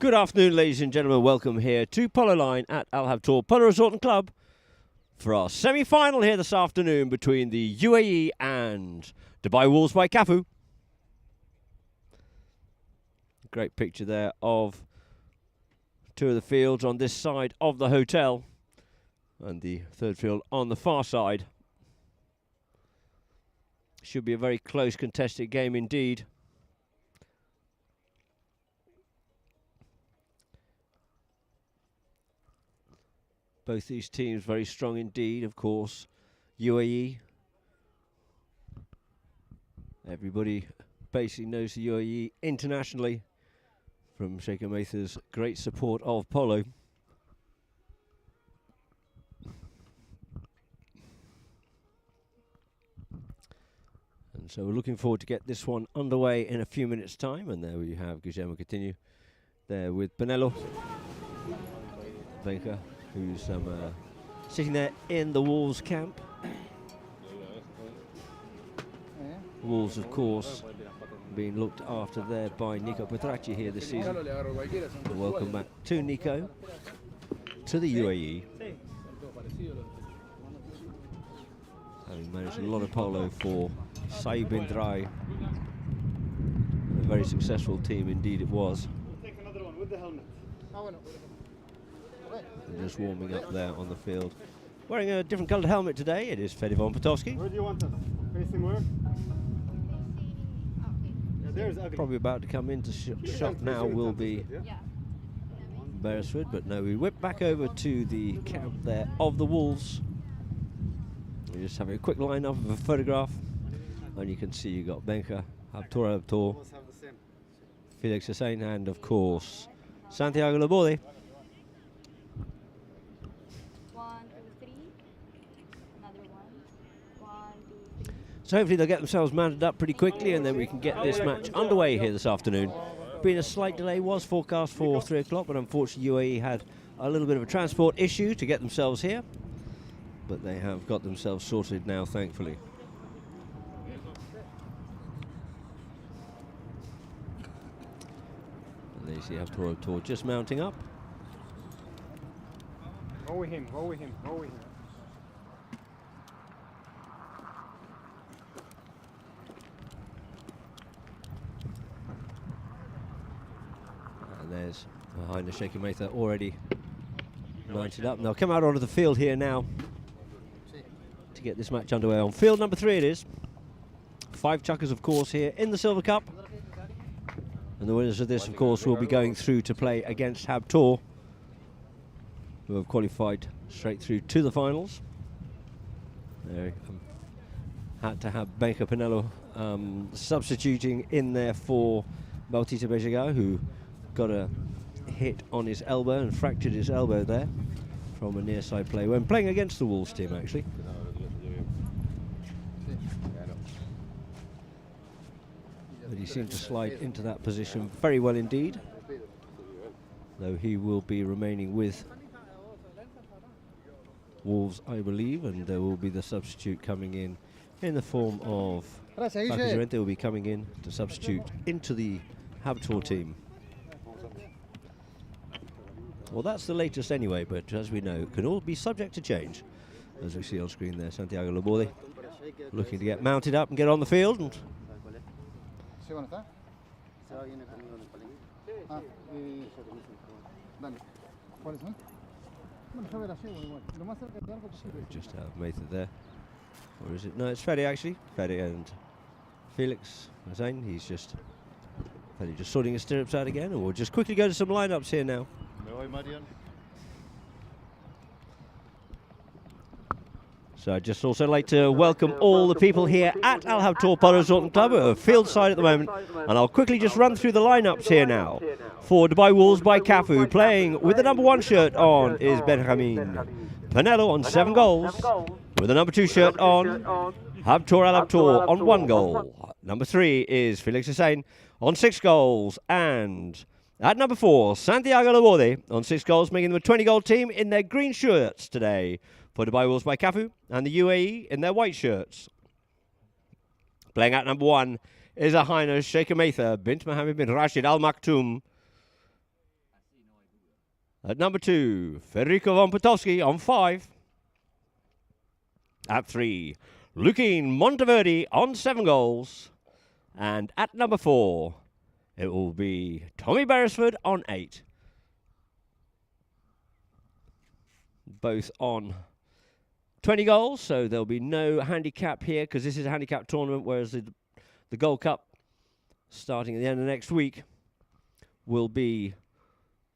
Good afternoon, ladies and gentlemen. Welcome here to Polo Line at Al Habtoor Polo Resort and Club for our semi-final here this afternoon between the UAE and Dubai Wolves by Cafu. Great picture there of two of the fields on this side of the hotel and the third field on the far side. Should be a very close contested game indeed. Both these teams very strong indeed, of course. UAE. Everybody basically knows the UAE internationally from Sheikh Maitha's great support of polo. And so we're looking forward to get this one underway in a few minutes' time. And there we have Guillermo Coutinho there with Benello. Benka, who's sitting there in the Wolves camp. Wolves, of course, being looked after there by Nico Petracci here this season. So welcome back to Nico, to the UAE. Having managed a lot of polo for Saïd bin Drai. A very successful team indeed it was. Take another one with the helmet. And just warming up there on the field. Wearing a different coloured helmet today, it is Fede von Potowski. Where do you want us? Facing where? Yeah, there's ugly. Probably about to come into shot now will be Beresford, but no, we whip back over to the camp there of the Wolves. We're just having a quick line up of a photograph, and you can see you got Benka, Habtoor, Felix Hussein, and of course Santiago Laborde. 1, 2, 3. Another one. 1, 2, 3. So hopefully they'll get themselves mounted up pretty quickly, and then we can get this match underway here this afternoon. Been a slight delay, was forecast for 3 o'clock, but unfortunately UAE had a little bit of a transport issue to get themselves here. But they have got themselves sorted now, thankfully. And there you see Habtoor just mounting up. Go with him, go with him, go with him. And there's behind the Sheikh Maitha already mounted up. And they'll come out onto the field here now to get this match underway. On field number 3 it is. 5 chuckers, of course, here in the Silver Cup. And the winners of this, of course, will be going through to play against Habtoor, who have qualified straight through to the finals. There, had to have Benka Pinello substituting in there for Bautista Bejaga, who got a hit on his elbow and fractured his elbow there from a near side play when playing against the Wolves team, actually. But he seemed to slide into that position very well indeed, though he will be remaining with Wolves, I believe, and there will be the substitute coming in the form of Bacu will be coming in to substitute into the Habtoor team. Well, that's the latest anyway, but as we know, it can all be subject to change. As we see on screen there, Santiago Laborde looking to get mounted up and get on the field. And so just have Maitha there. Or is it? No, it's Fede actually. Fede and Felix Hussein. Fede just sorting his stirrups out again, and we'll just quickly go to some lineups here now. So I'd just also like to welcome all the people here at Al Habtoor Polo Resort and Club, a field side at the moment, and I'll quickly just run through the lineups here now. For Dubai Wolves by Cafu, playing with the number 1 shirt on is Benjamin Pinello on 7 goals. With the number 2 shirt on, Habtoor Al Habtoor on 1 goal. Number 3 is Felix Hussein on 6 goals, and at number 4, Santiago Laborde on 6 goals, making them a 20-goal team in their green shirts today for Dubai Wolves by Cafu, and the UAE in their white shirts. Playing at number 1 is Her Highness Sheikh Maitha bint Mohammed bin Rashid Al Maktoum At number 2, Federico von Potowski on 5. At 3, Lukin Monteverde on 7 goals. And at number 4, it will be Tommy Beresford on 8. Both on 20 goals, so there'll be no handicap here because this is a handicap tournament, whereas the Gold Cup, starting at the end of next week, will be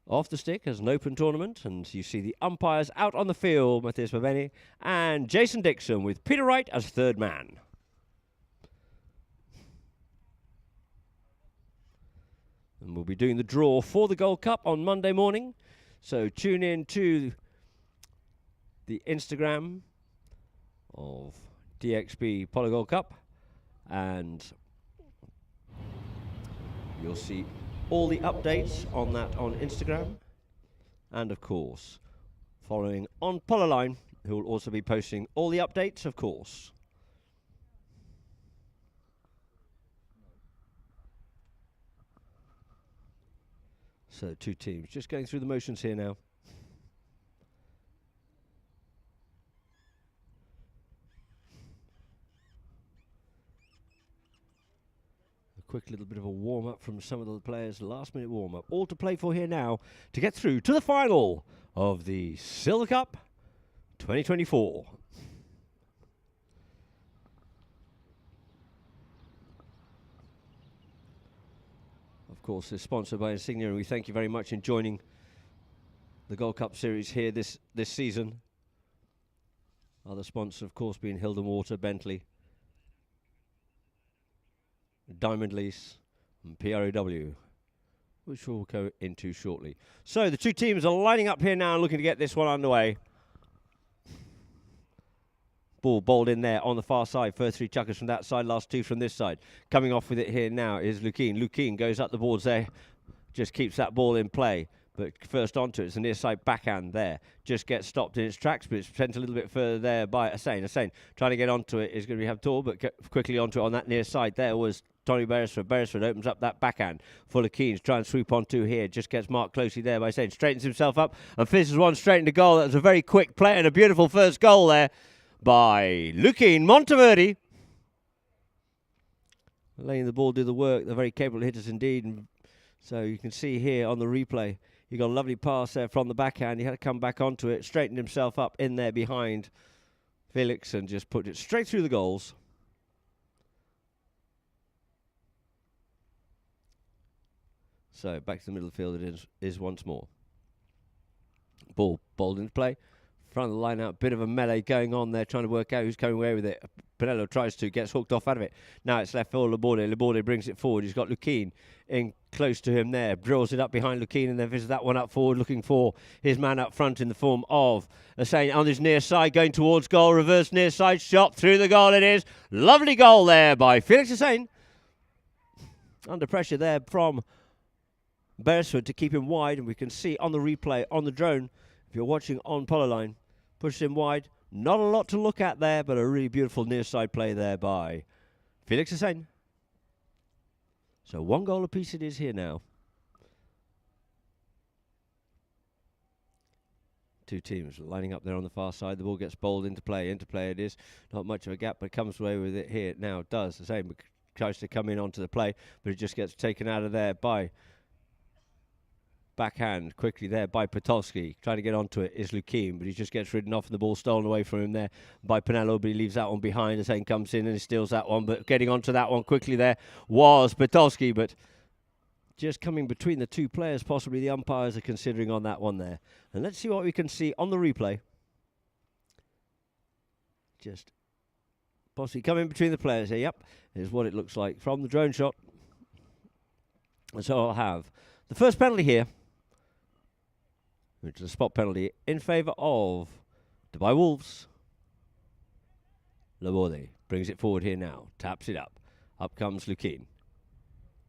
off the stick as an open tournament. And you see the umpires out on the field, Matthias Baveni and Jason Dixon, with Peter Wright as third man. And we'll be doing the draw for the Gold Cup on Monday morning, so tune in to the Instagram of DXB Polo Gold Cup, and you'll see all the updates on that on Instagram. And of course, following on Polo Line, who will also be posting all the updates, of course. So 2 teams just going through the motions here now. Quick little bit of a warm-up from some of the players, last-minute warm-up. All to play for here now to get through to the final of the Silver Cup 2024. Of course, it's sponsored by Insignia, and we thank you very much in joining the Gold Cup Series here this season. Other sponsors, of course, being Hilden Water, Bentley, Diamond Lease and PROW, which we'll go into shortly. So the 2 teams are lining up here now, looking to get this one underway. Ball bowled in there on the far side. First 3 chuckers from that side, last 2 from this side. Coming off with it here now is Lukin. Lukin goes up the boards there, just keeps that ball in play. But first onto it, it's a near side backhand there. Just gets stopped in its tracks, but it's sent a little bit further there by Hussain. Hussain trying to get onto it is going to be Habtoor, but quickly onto it on that near side. There was Tony Beresford. Beresford opens up that backhand. Full of Keens, try and swoop onto here. Just gets marked closely there by Hussain. Straightens himself up and fizzes one straight into goal. That was a very quick play and a beautiful first goal there by Lukin Monteverde. Letting the ball do the work. They're very capable hitters indeed. And so you can see here on the replay, he got a lovely pass there from the backhand. He had to come back onto it, straightened himself up in there behind Felix and just put it straight through the goals. So back to the middle of the field it is once more. Ball bowled into play. Front of the line out, bit of a melee going on there, trying to work out who's coming away with it. Pinello tries to, gets hooked off out of it. Now it's left for Laborde. Laborde brings it forward. He's got Lukin in close to him there. Drills it up behind Lukin and then visits that one up forward, looking for his man up front in the form of Hussain on his near side, going towards goal. Reverse near side shot through the goal. It is. Lovely goal there by Felix Hussain. Under pressure there from Beresford to keep him wide. And we can see on the replay, on the drone, if you're watching on Polo Line, pushes him wide. Not a lot to look at there, but a really beautiful near side play there by Felix Hussain. So 1 goal apiece it is here now. 2 teams lining up there on the far side. The ball gets bowled into play. Into play it is. Not much of a gap, but comes away with it here now. Does the same. Tries to come in onto the play, but it just gets taken out of there by backhand quickly there by Potowski. Trying to get onto it is Lukin, but he just gets ridden off and the ball stolen away from him there by Pinello, but he leaves that one behind. Hussain comes in and he steals that one, but getting onto that one quickly there was Potowski, but just coming between the 2 players, possibly the umpires are considering on that one there. And let's see what we can see on the replay. Just possibly coming between the players here. Yep, is what it looks like from the drone shot. And so I'll have the first penalty here, which is a spot penalty in favour of Dubai Wolves. Laborde brings it forward here now, taps it up. Up comes Lukin.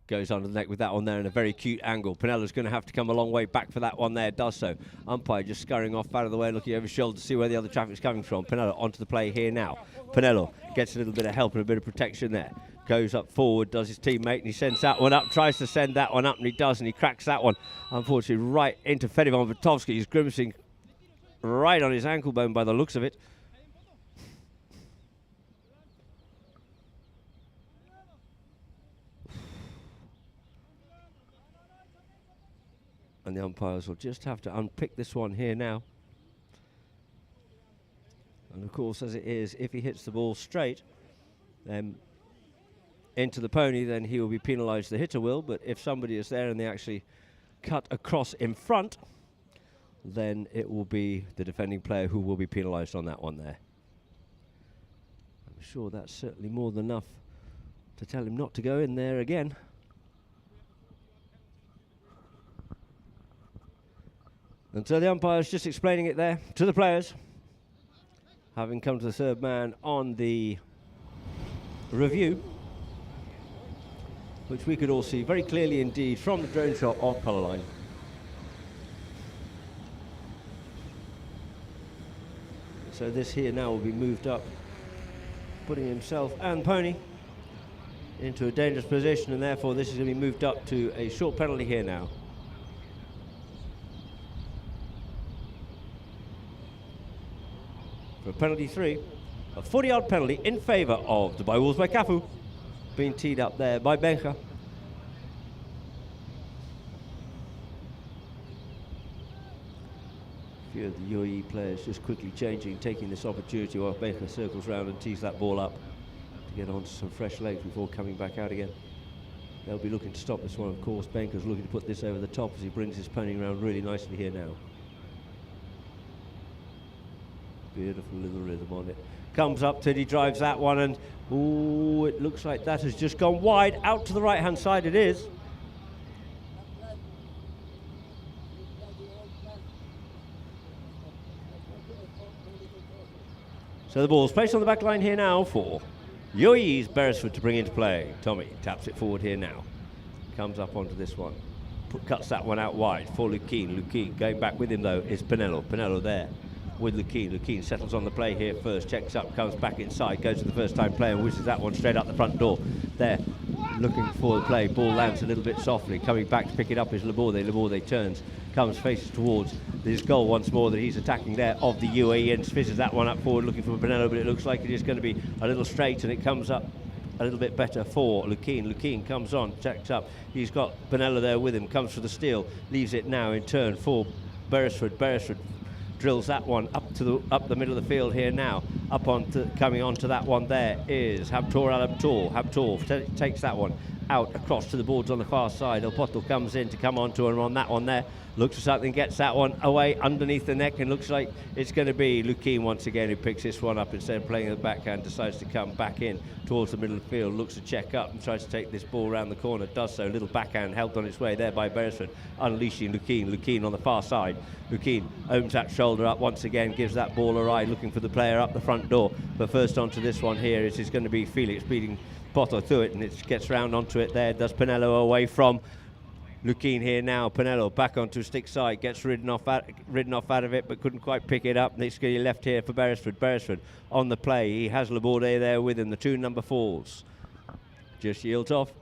Goes under the neck with that one there in a very cute angle. Pinello's going to have to come a long way back for that one there, does so. Umpire just scurrying off out of the way, looking over his shoulder to see where the other traffic's coming from. Pinello onto the play here now. Pinello gets a little bit of help and a bit of protection there. goes up forward, does his teammate, and he sends that one up, tries to send that one up, and he does, and he cracks that one, unfortunately, right into Fedivan Vitovsky. He's grimacing right on his ankle bone by the looks of it. And the umpires will just have to unpick this one here now. And of course, as it is, if he hits the ball straight into the pony, then he will be penalised, the hitter will. But if somebody is there and they actually cut across in front, then it will be the defending player who will be penalised on that one there. I'm sure that's certainly more than enough to tell him not to go in there again. And so the umpire's just explaining it there to the players, having come to the third man on the review, which we could all see very clearly indeed from the drone shot of Polo line. So this here now will be moved up, putting himself and pony into a dangerous position, and therefore this is going to be moved up to a short penalty here now. For a penalty 3, a 40-yard penalty in favour of Dubai Wolves by Cafu, being teed up there by Bencha. A few of the UAE players just quickly changing, taking this opportunity while Bencha circles round and tees that ball up to get onto some fresh legs before coming back out again. They'll be looking to stop this one, of course. Bencha's looking to put this over the top as he brings his pony around really nicely here now. Beautiful little rhythm on it. Comes up, Tiddy drives that one, and ooh, it looks like that has just gone wide out to the right-hand side. It is. So the ball's placed on the back line here now for UAE's Beresford to bring into play. Tommy taps it forward here now. Comes up onto this one. Cuts that one out wide for Lukeen. Lukeen going back with him though is Pinello. Pinello there with Lukeen. Lukeen settles on the play here first, checks up, comes back inside, goes to the first time player and whistles that one straight out the front door. There, looking for the play, ball lands a little bit softly, coming back to pick it up is Laborde. Laborde turns, comes, faces towards this goal once more that he's attacking there of the UAE and fizzes that one up forward looking for Pinello, but it looks like it is going to be a little straight and it comes up a little bit better for Lukeen. Lukeen comes on, checks up, he's got Pinello there with him, comes for the steal, leaves it now in turn for Beresford. Beresford drills that one up the middle of the field here now. Up on coming on to that one there is Habtoor Al-Abtoor. Habtoor takes that one out across to the boards on the far side. El Poto comes in to come on to him on that one there. Looks for something, gets that one away underneath the neck, and looks like it's going to be Lukeen once again who picks this one up instead of playing the backhand, decides to come back in towards the middle of the field, looks to check up and tries to take this ball around the corner, does so. Little backhand helped on its way there by Beresford, unleashing Lukeen. Lukeen on the far side. Lukeen opens that shoulder up once again, gives that ball a ride, looking for the player up the front door. But first onto this one here, it is going to be Felix beating Poto through it, and it gets round onto it there. Does Pinello away from Lukeen here now. Pinello back onto stick side, gets ridden off out of it, but couldn't quite pick it up. Next going left here for Beresford. Beresford on the play. He has Laborde there with him. The two number 4s just yields off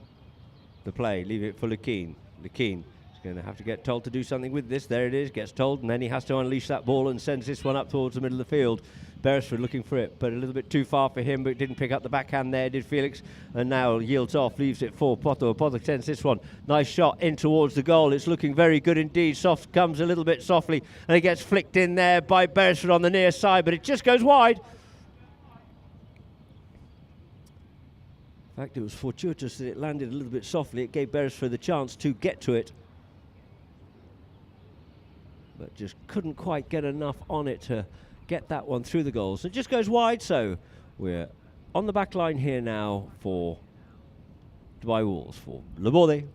the play. Leave it for Lukeen. Lukeen is going to have to get told to do something with this. There it is. Gets told, and then he has to unleash that ball and sends this one up towards the middle of the field. Beresford looking for it, but a little bit too far for him, but didn't pick up the backhand there, did Felix, and now yields off, leaves it for Poto. Poto sends this one, nice shot in towards the goal. It's looking very good indeed. Soft comes a little bit softly, and it gets flicked in there by Beresford on the near side, but it just goes wide. In fact, it was fortuitous that it landed a little bit softly. It gave Beresford the chance to get to it, but just couldn't quite get enough on it to get that one through the goals. It just goes wide, so we're on the back line here now for Dubai Wolves, for Laborde.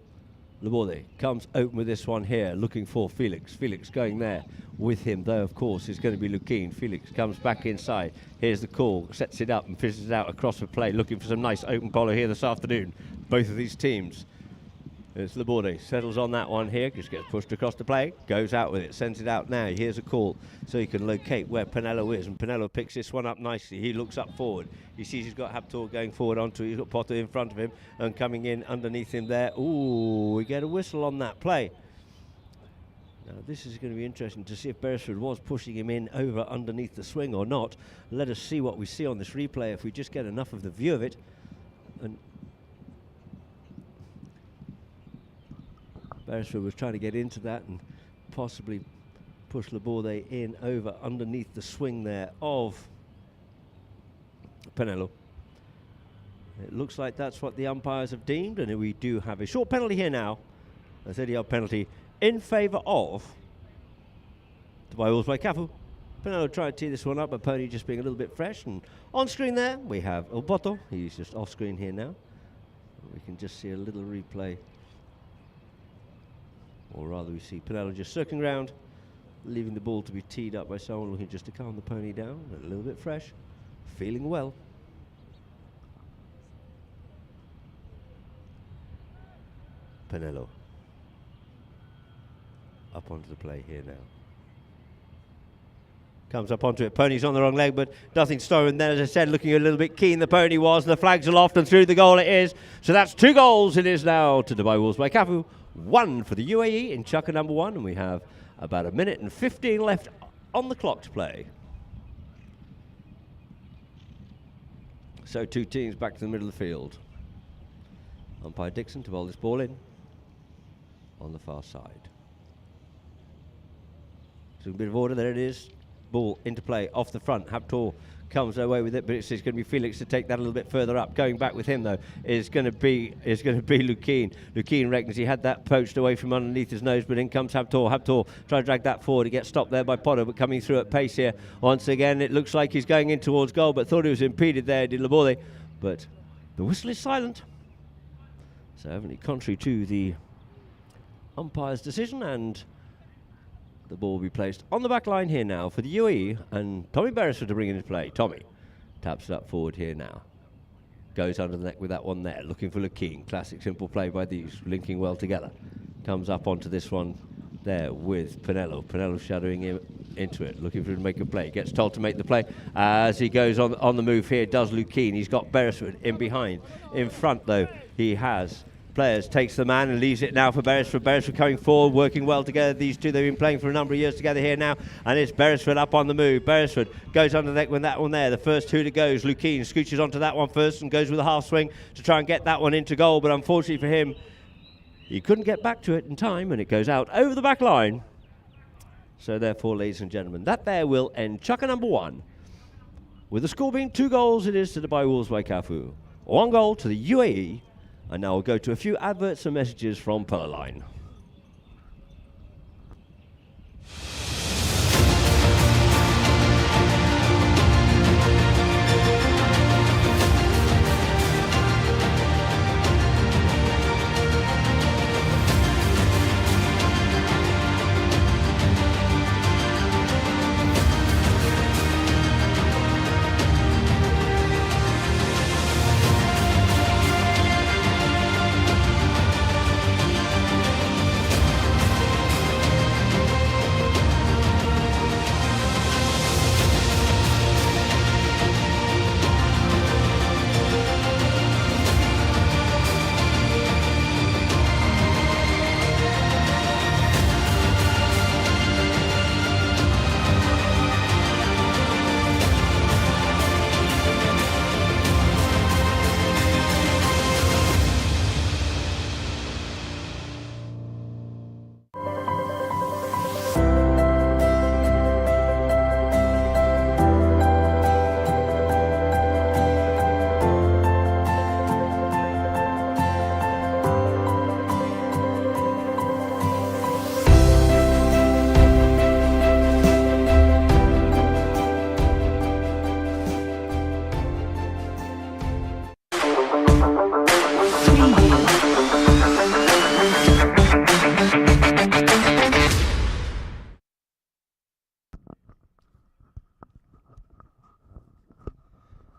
Laborde comes open with this one here, looking for Felix. Felix going there with him, though, of course, is going to be Lukeen. Felix comes back inside. Here's the call, sets it up and fizzes it out across the play, looking for some nice open polo here this afternoon. Both of these teams It's Laborde, settles on that one here, just gets pushed across the play, goes out with it, sends it out now. Here's a call so he can locate where Pinello is, and Pinello picks this one up nicely. He looks up forward. He sees he's got Haptor going forward onto it. He's got Potter in front of him and coming in underneath him there. Ooh, we get a whistle on that play. Now this is going to be interesting to see if Beresford was pushing him in over underneath the swing or not. Let us see what we see on this replay if we just get enough of the view of it. And Beresford was trying to get into that and possibly push Laborde in over underneath the swing there of Pinello. It looks like that's what the umpires have deemed, and we do have a short penalty here now, a 30-yard penalty in favour of Dubai Wolves by Cafu. Pinello tried to tee this one up, but Pony just being a little bit fresh. And on screen there we have Ilbotto. He's just off screen here now. We can just see a little replay. Or rather we see Pinello just circling around, leaving the ball to be teed up by someone looking just to calm the pony down, a little bit fresh, feeling well. Pinello up onto the play here now. Comes up onto it, pony's on the wrong leg, but nothing stolen then, as I said, looking a little bit keen the pony was, and the flags aloft and through the goal it is. So that's 2 goals it is now to Dubai Wolves by Cafu. 1 for the UAE in chukker number 1, and we have about 1 minute and 15 left on the clock to play. So 2 teams back to the middle of the field. Umpire Dixon to bowl this ball in on the far side. So a bit of order, there it is. Ball into play off the front. Haptor comes away with it, but it's going to be Felix to take that a little bit further up. Going back with him though is going to be Lukeen. Lukeen reckons he had that poached away from underneath his nose, but in comes Haptor. Haptor trying to drag that forward. He gets stopped there by Potter, but coming through at pace here once again. It looks like he's going in towards goal, but thought he was impeded there, did Laborde. But the whistle is silent. So evidently contrary to the umpire's decision, and the ball will be placed on the back line here now for the UAE, and Tommy Beresford to bring it into play. Tommy taps it up forward here now. Goes under the neck with that one there, looking for Lukeen. Classic simple play by these, linking well together. Comes up onto this one there with Pinello. Pinello shadowing him into it, looking for him to make a play. Gets told to make the play as he goes on the move here. Does Lukeen. He's got Beresford in behind. In front though, he has players, takes the man and leaves it now for Beresford. Beresford coming forward, working well together. These two, they've been playing for a number of years together here now, and it's Beresford up on the move. Beresford goes under the neck with that one there. The first two to goes. Lukeen scooches onto that one first and goes with a half swing to try and get that one into goal, but unfortunately for him, he couldn't get back to it in time, and it goes out over the back line. So therefore, ladies and gentlemen, that there will end chukker number 1, with the score being 2 goals it is to Dubai Wolves by Cafu, 1 goal to the UAE. And now we'll go to a few adverts and messages from Polo Line.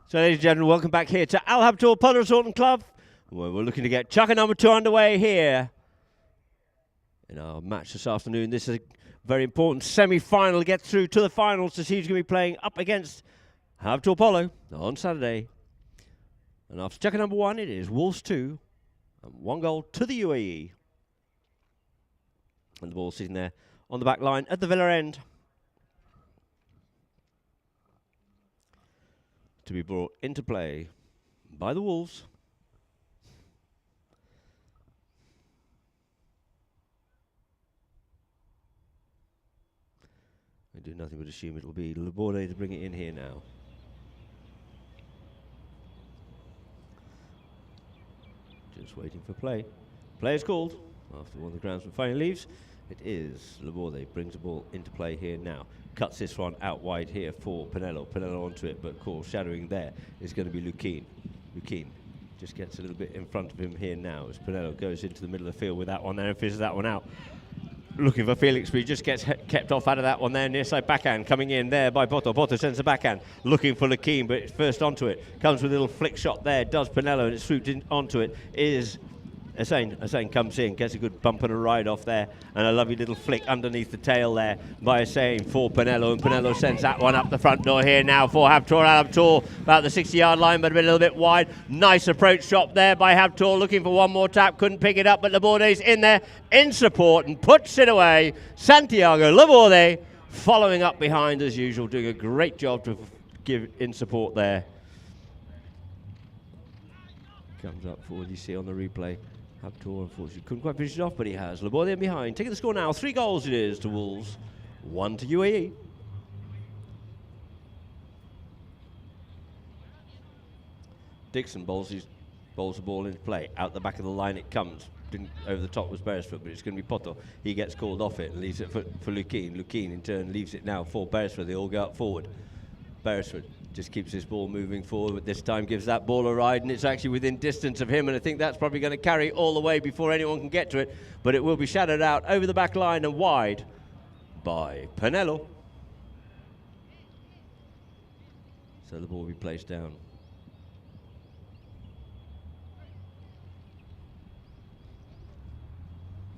So, ladies and gentlemen, welcome back here to Al Habtoor Polo Resort and Club, where we're looking to get chukker number 2 underway here in our match this afternoon. This is a very important semi-final to get through to the finals to see who's going to be playing up against Polo on Saturday. And after checker number 1, it is Wolves 2 and 1 goal to the UAE. And the ball sitting there on the back line at the Villa end. To be brought into play by the Wolves. I do nothing but assume it'll be Laborde to bring it in here now. Just waiting for play. Play is called after one of the groundsman finally leaves. It is Laborde brings the ball into play here now. Cuts this one out wide here for Pinello. Pinello onto it, but of course shadowing there is going to be Lukin. Lukin just gets a little bit in front of him here now as Pinello goes into the middle of the field with that one there and fishes that one out. Looking for Felix, but he just gets kept off out of that one there. Near side backhand coming in there by Boto. Boto sends the backhand, looking for Lukin, but it's first onto it. Comes with a little flick shot there, does Pinello, and it's swooped in onto it. Is Hussein comes in, gets a good bump and a ride off there, and a lovely little flick underneath the tail there by Hussein for Pinello, and Pinello sends that one up the front door here now for Habtoor. Habtoor about the 60-yard line, but a little bit wide. Nice approach shot there by Habtoor, looking for one more tap, couldn't pick it up, but Laborde's in there in support and puts it away. Santiago Laborde following up behind as usual, doing a great job to give in support there. Comes up forward, you see on the replay. Habtoor unfortunately couldn't quite finish it off, but he has. Laborde in behind, taking the score now. 3 goals it is to Wolves, 1 to UAE. Dixon bowls the ball into play. Out the back of the line it comes. Didn't over the top was Beresford, but it's going to be Poto. He gets called off it and leaves it for Lukin. Lukin in turn leaves it now for Beresford. They all go up forward. Beresford just keeps this ball moving forward, but this time gives that ball a ride, and it's actually within distance of him, and I think that's probably going to carry all the way before anyone can get to it, but it will be shadowed out over the back line and wide by Pinello. So the ball will be placed down.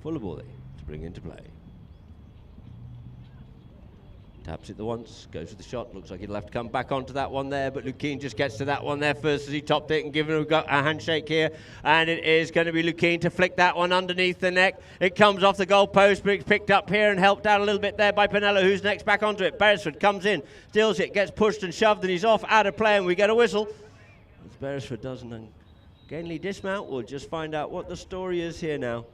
For Laborde to bring into play. Taps it the once, goes for the shot, looks like he'll have to come back onto that one there, but Lukin just gets to that one there first as he topped it and given a handshake here, and it is going to be Lukin to flick that one underneath the neck. It comes off the goal post, but it's picked up here and helped out a little bit there by Pinello, who's next back onto it. Beresford comes in, steals it, gets pushed and shoved, and he's off out of play, and we get a whistle. As Beresford doesn't gainly dismount, we'll just find out what the story is here now.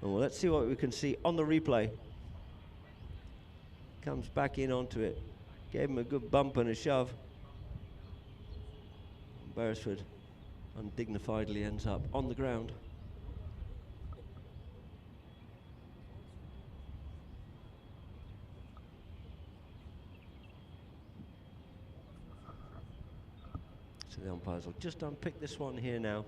Well, let's see what we can see on the replay. Comes back in onto it. Gave him a good bump and a shove. Beresford undignifiedly ends up on the ground. So the umpires will just unpick this one here now.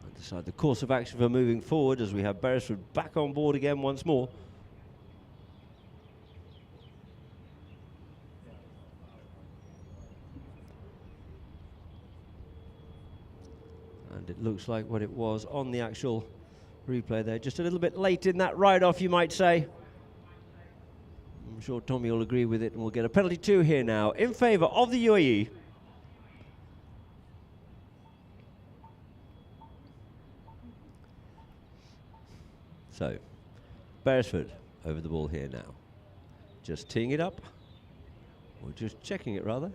And decide the course of action for moving forward as we have Beresford back on board again once more. And it looks like what it was on the actual replay there. Just a little bit late in that ride-off, you might say. I'm sure Tommy will agree with it, and we'll get a penalty 2 here now in favour of the UAE. So, Beresford over the ball here now. Just teeing it up, or just checking it rather.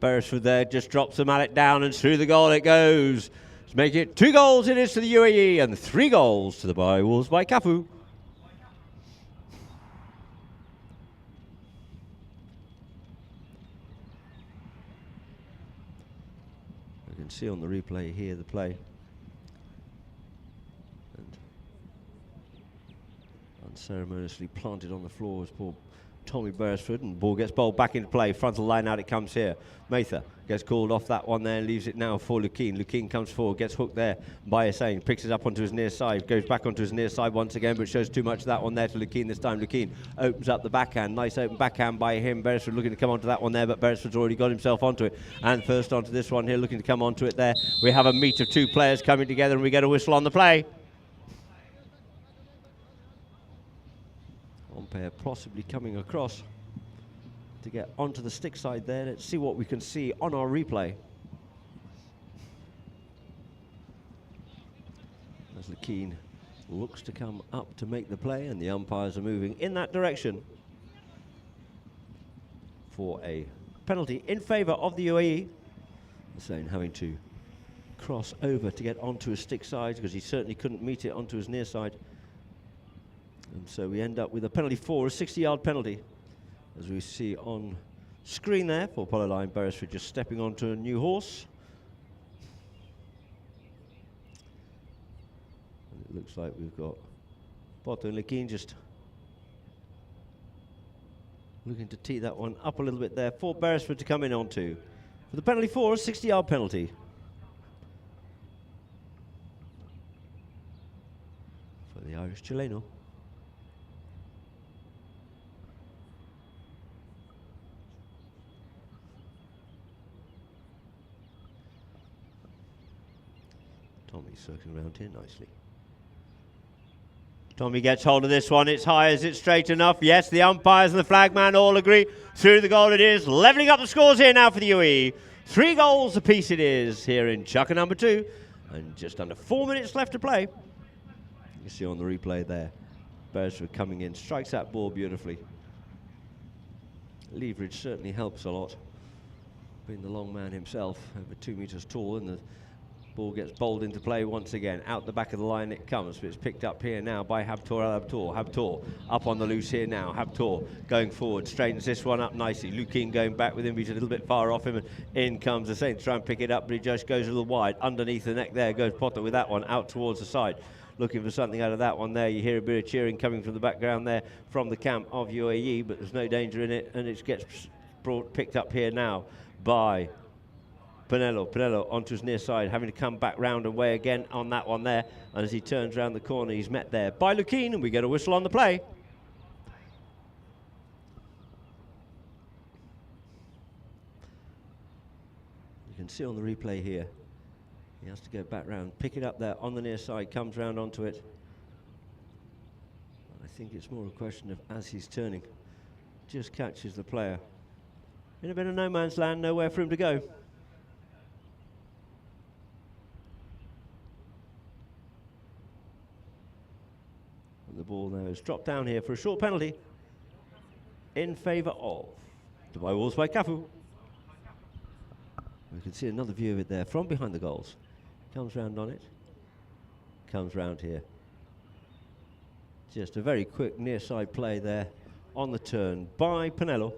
Beresford there just drops the mallet down and through the goal it goes. To make it 2 goals it is to the UAE and 3 goals to the Wolves by Cafu. You can see on the replay here the play. And unceremoniously planted on the floor as poor Tommy Beresford, and the ball gets bowled back into play. Frontal line out it comes here. Mather gets called off that one there, leaves it now for Lukeen. Lukeen comes forward, gets hooked there by Hussain, picks it up onto his near side, goes back onto his near side once again, but shows too much of that one there to Lukeen this time. Lukeen opens up the backhand, nice open backhand by him. Beresford looking to come onto that one there, but Beresford's already got himself onto it. And first onto this one here, looking to come onto it there. We have a meet of two players coming together, and we get a whistle on the play. Umpire possibly coming across to get onto the stick side there. Let's see what we can see on our replay. As Lukeen looks to come up to make the play, and the umpires are moving in that direction for a penalty in favour of the UAE. Hussain having to cross over to get onto his stick side because he certainly couldn't meet it onto his near side. And so we end up with a penalty for a 60-yard penalty. As we see on screen there for Polo line, Beresford just stepping onto a new horse. And it looks like we've got Poto and Lukeen just looking to tee that one up a little bit there for Beresford to come in onto. For the penalty for a 60-yard penalty. For the Irish Chileno. Tommy's circling around here nicely. Tommy gets hold of this one. It's high. Is it straight enough? Yes, the umpires and the flagman all agree. Through the goal it is. Levelling up the scores here now for the UAE. 3 goals apiece it is here in chukker number 2. And just under 4 minutes left to play. You see on the replay there. Beresford coming in. Strikes that ball beautifully. Leverage certainly helps a lot. Being the long man himself, over 2 meters tall, and the ball gets bowled into play once again. Out the back of the line it comes, but it's picked up here now by Habtoor Al-Habtoor. Habtoor up on the loose here now. Habtoor going forward, straightens this one up nicely. Lukeen going back with him, he's a little bit far off him, and in comes Hussain to try and pick it up, but he just goes a little wide. Underneath the neck there goes Potter with that one, out towards the side. Looking for something out of that one there. You hear a bit of cheering coming from the background there from the camp of UAE, but there's no danger in it, and it gets picked up here now by Pinello. Pinello onto his near side, having to come back round and away again on that one there. And as he turns around the corner, he's met there by Lukeen, and we get a whistle on the play. You can see on the replay here, he has to go back round, pick it up there on the near side, comes round onto it. I think it's more a question of, as he's turning, just catches the player in a bit of no man's land, nowhere for him to go. The ball now is dropped down here for a short penalty in favour of Dubai Wolves by Cafu. We can see another view of it there from behind the goals. Comes round on it. Comes round here. Just a very quick near side play there on the turn by Pinello.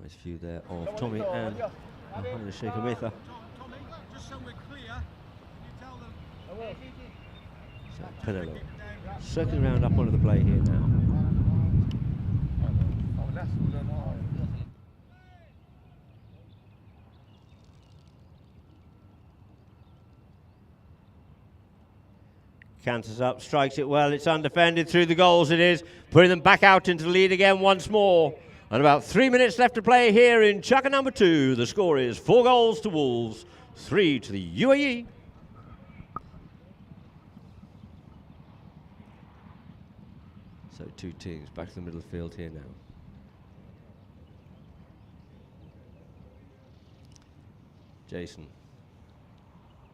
Nice view there of Tommy and behind the Sheikh Amitha. Just so we're clear, you tell them. So Pinello circling around up onto the play here now. Canters up, strikes it well, it's undefended through the goals it is, putting them back out into the lead again once more. And about 3 minutes left to play here in chukker number 2. The score is 4 goals to Wolves, 3 to the UAE. So 2 teams back to the middle of the field here now. Jason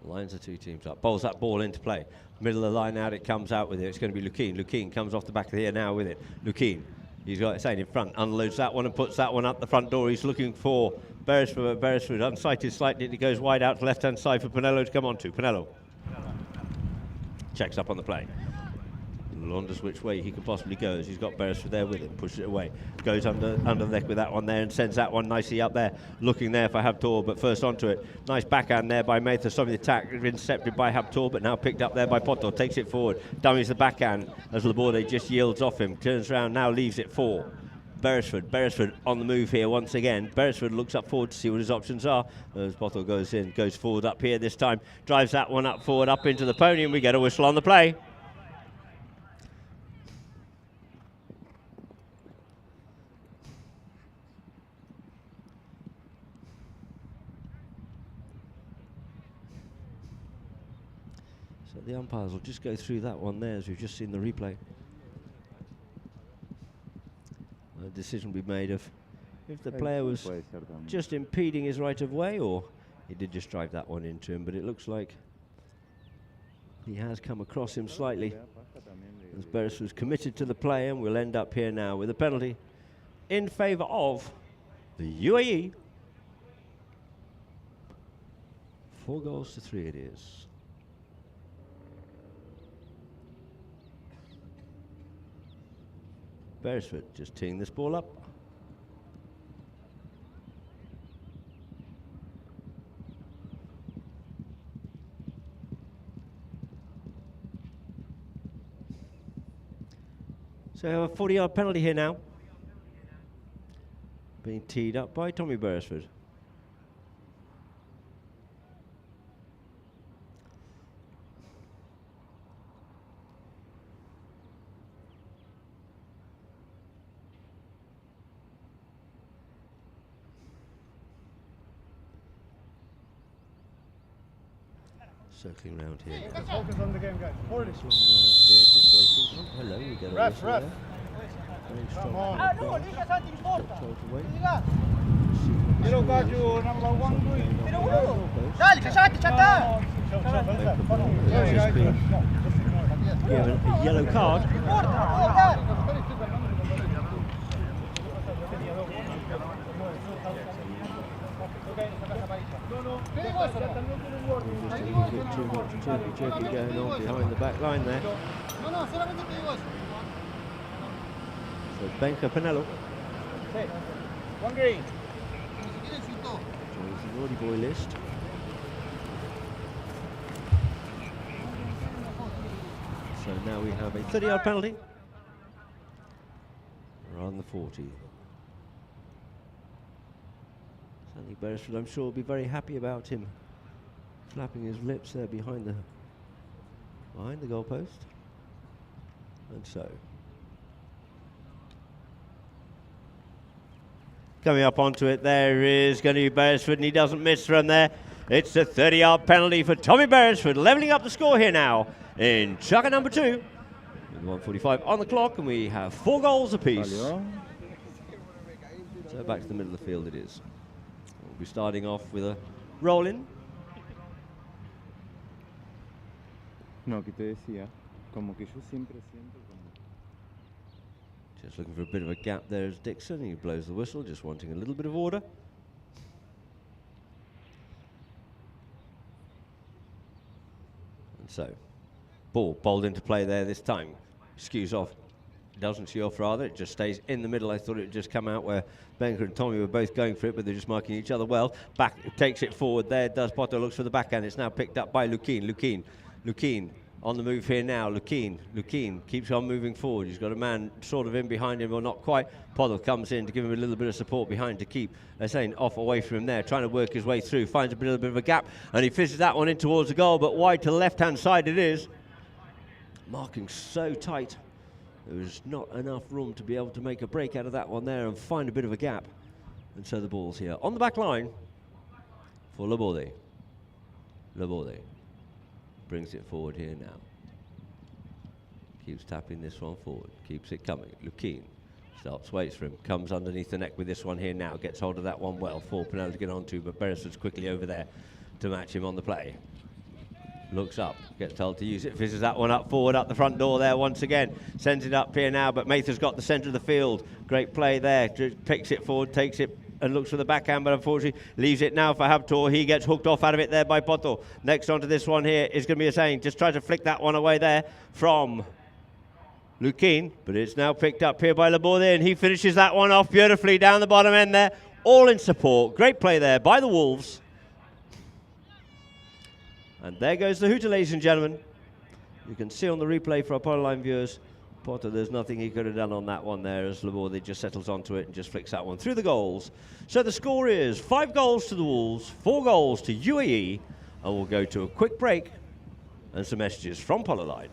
lines the 2 teams up, bowls that ball into play. Middle of the line out, it comes out with it. It's going to be Lukeen. Lukeen comes off the back of the here now with it. Lukeen, he's got it in front, unloads that one and puts that one up the front door. He's looking for Beresford, but Beresford unsighted slightly. He goes wide out to left-hand side for Pinello to come on to. Pinello checks up on the play. wonders which way he can possibly go as he's got Beresford there with him, pushes it away, goes under the neck with that one there and sends that one nicely up there, looking there for Habtor, but first onto it. Nice backhand there by Mather, some of the attack intercepted by Habtor, but now picked up there by Poto, takes it forward, dummies the backhand as Laborde just yields off him, turns around, now leaves it for Beresford on the move here once again. Beresford looks up forward to see what his options are. As Poto goes in, goes forward up here this time, drives that one up forward, up into the pony, and we get a whistle on the play. So the umpires will just go through that one there as we've just seen the replay. A decision will be made of if the player was just impeding his right of way or he did just drive that one into him, but it looks like he has come across him slightly as Beresford was committed to the play, and we'll end up here now with a penalty in favour of the UAE. 4-3 it is. Beresford just teeing this ball up. So a 40-yard penalty here now. Being teed up by Tommy Beresford. Circling around here. Let's focus on the game, guys. Hold it. Oh, hello, we get a Ref, whistle ref. there. Very strong. Come on. Controlled away. Io got you number 1, Dai, c'è Given a yellow card. Just a little bit too much chirpy going on behind the back line there. So Benka Pinello One green. joins the naughty boy list. So now we have a 30-yard penalty. We're on the 40. Sandy Beresford, I'm sure, will be very happy about him flapping his lips there behind the goalpost. And so coming up onto it, there is going to be Beresford, and he doesn't miss from there. It's a 30-yard penalty for Tommy Beresford, levelling up the score here now in Chukka number 2. With 1:45 on the clock, and we have 4 goals apiece. So back to the middle of the field it is. We'll be starting off with a roll-in. No, que te decía, como que yo siempre siento como... Just looking for a bit of a gap there is Dixon. He blows the whistle, just wanting a little bit of order. And so, ball bowled into play there this time. Skews off. Doesn't skew off rather, it just stays in the middle. I thought it would just come out where Benker and Tommy were both going for it, but they're just marking each other well. Back, takes it forward there, does Poto, looks for the backhand. It's now picked up by Lukien on the move here now. Lukien keeps on moving forward. He's got a man sort of in behind him, or not quite. Poto comes in to give him a little bit of support behind to keep Hussein off away from him there, trying to work his way through, finds a little bit of a gap, and he fizzes that one in towards the goal, but wide to the left-hand side it is. Marking so tight. There was not enough room to be able to make a break out of that one there and find a bit of a gap. And so the ball's here on the back line for Laborde. Laborde brings it forward here now. Keeps tapping this one forward, keeps it coming. Lukien stops, waits for him, comes underneath the neck with this one here now, gets hold of that one well for Pinello to get onto, but Beresford's quickly over there to match him on the play. Looks up, gets told to use it, fizzes that one up forward, up the front door there once again. Sends it up here now, but Mather's got the centre of the field. Great play there, just picks it forward, takes it and looks for the backhand, but unfortunately leaves it now for Habtor. He gets hooked off out of it there by Poto. Next onto this one here is going to be Hussein. Just tries to flick that one away there from Lukeen, but it's now picked up here by Laborde, and he finishes that one off beautifully down the bottom end there, all in support. Great play there by the Wolves. And there goes the hooter, ladies and gentlemen. You can see on the replay for our Polo Line viewers, Potter, there's nothing he could have done on that one there as Laborde just settles onto it and just flicks that one through the goals. So the score is 5 goals to the Wolves, 4 goals to UAE, and we'll go to a quick break and some messages from Polo Line.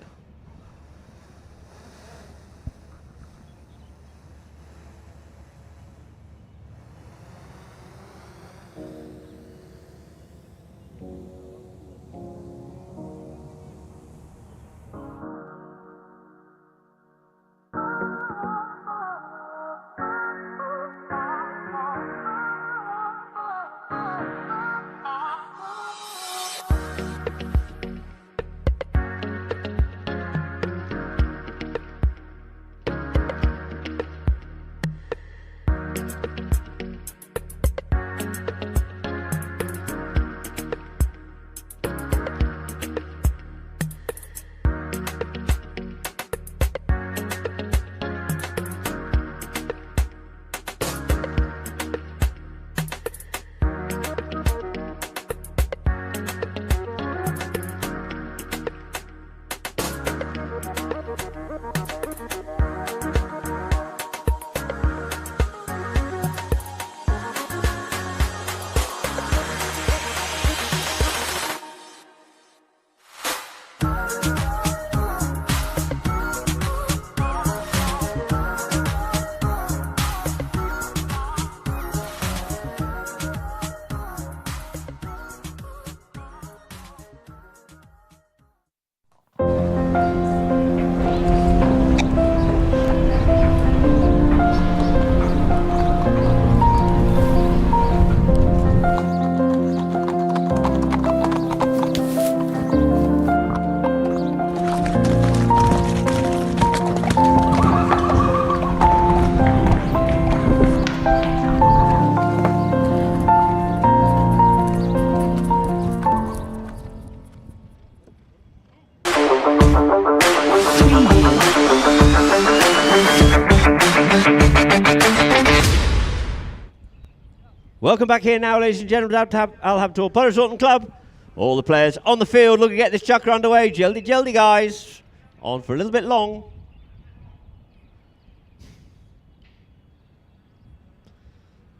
Welcome back here now, ladies and gentlemen, Al Habtoor Polo Resort and Club. All the players on the field looking to get this chukker underway. Jeldy, guys. On for a little bit long.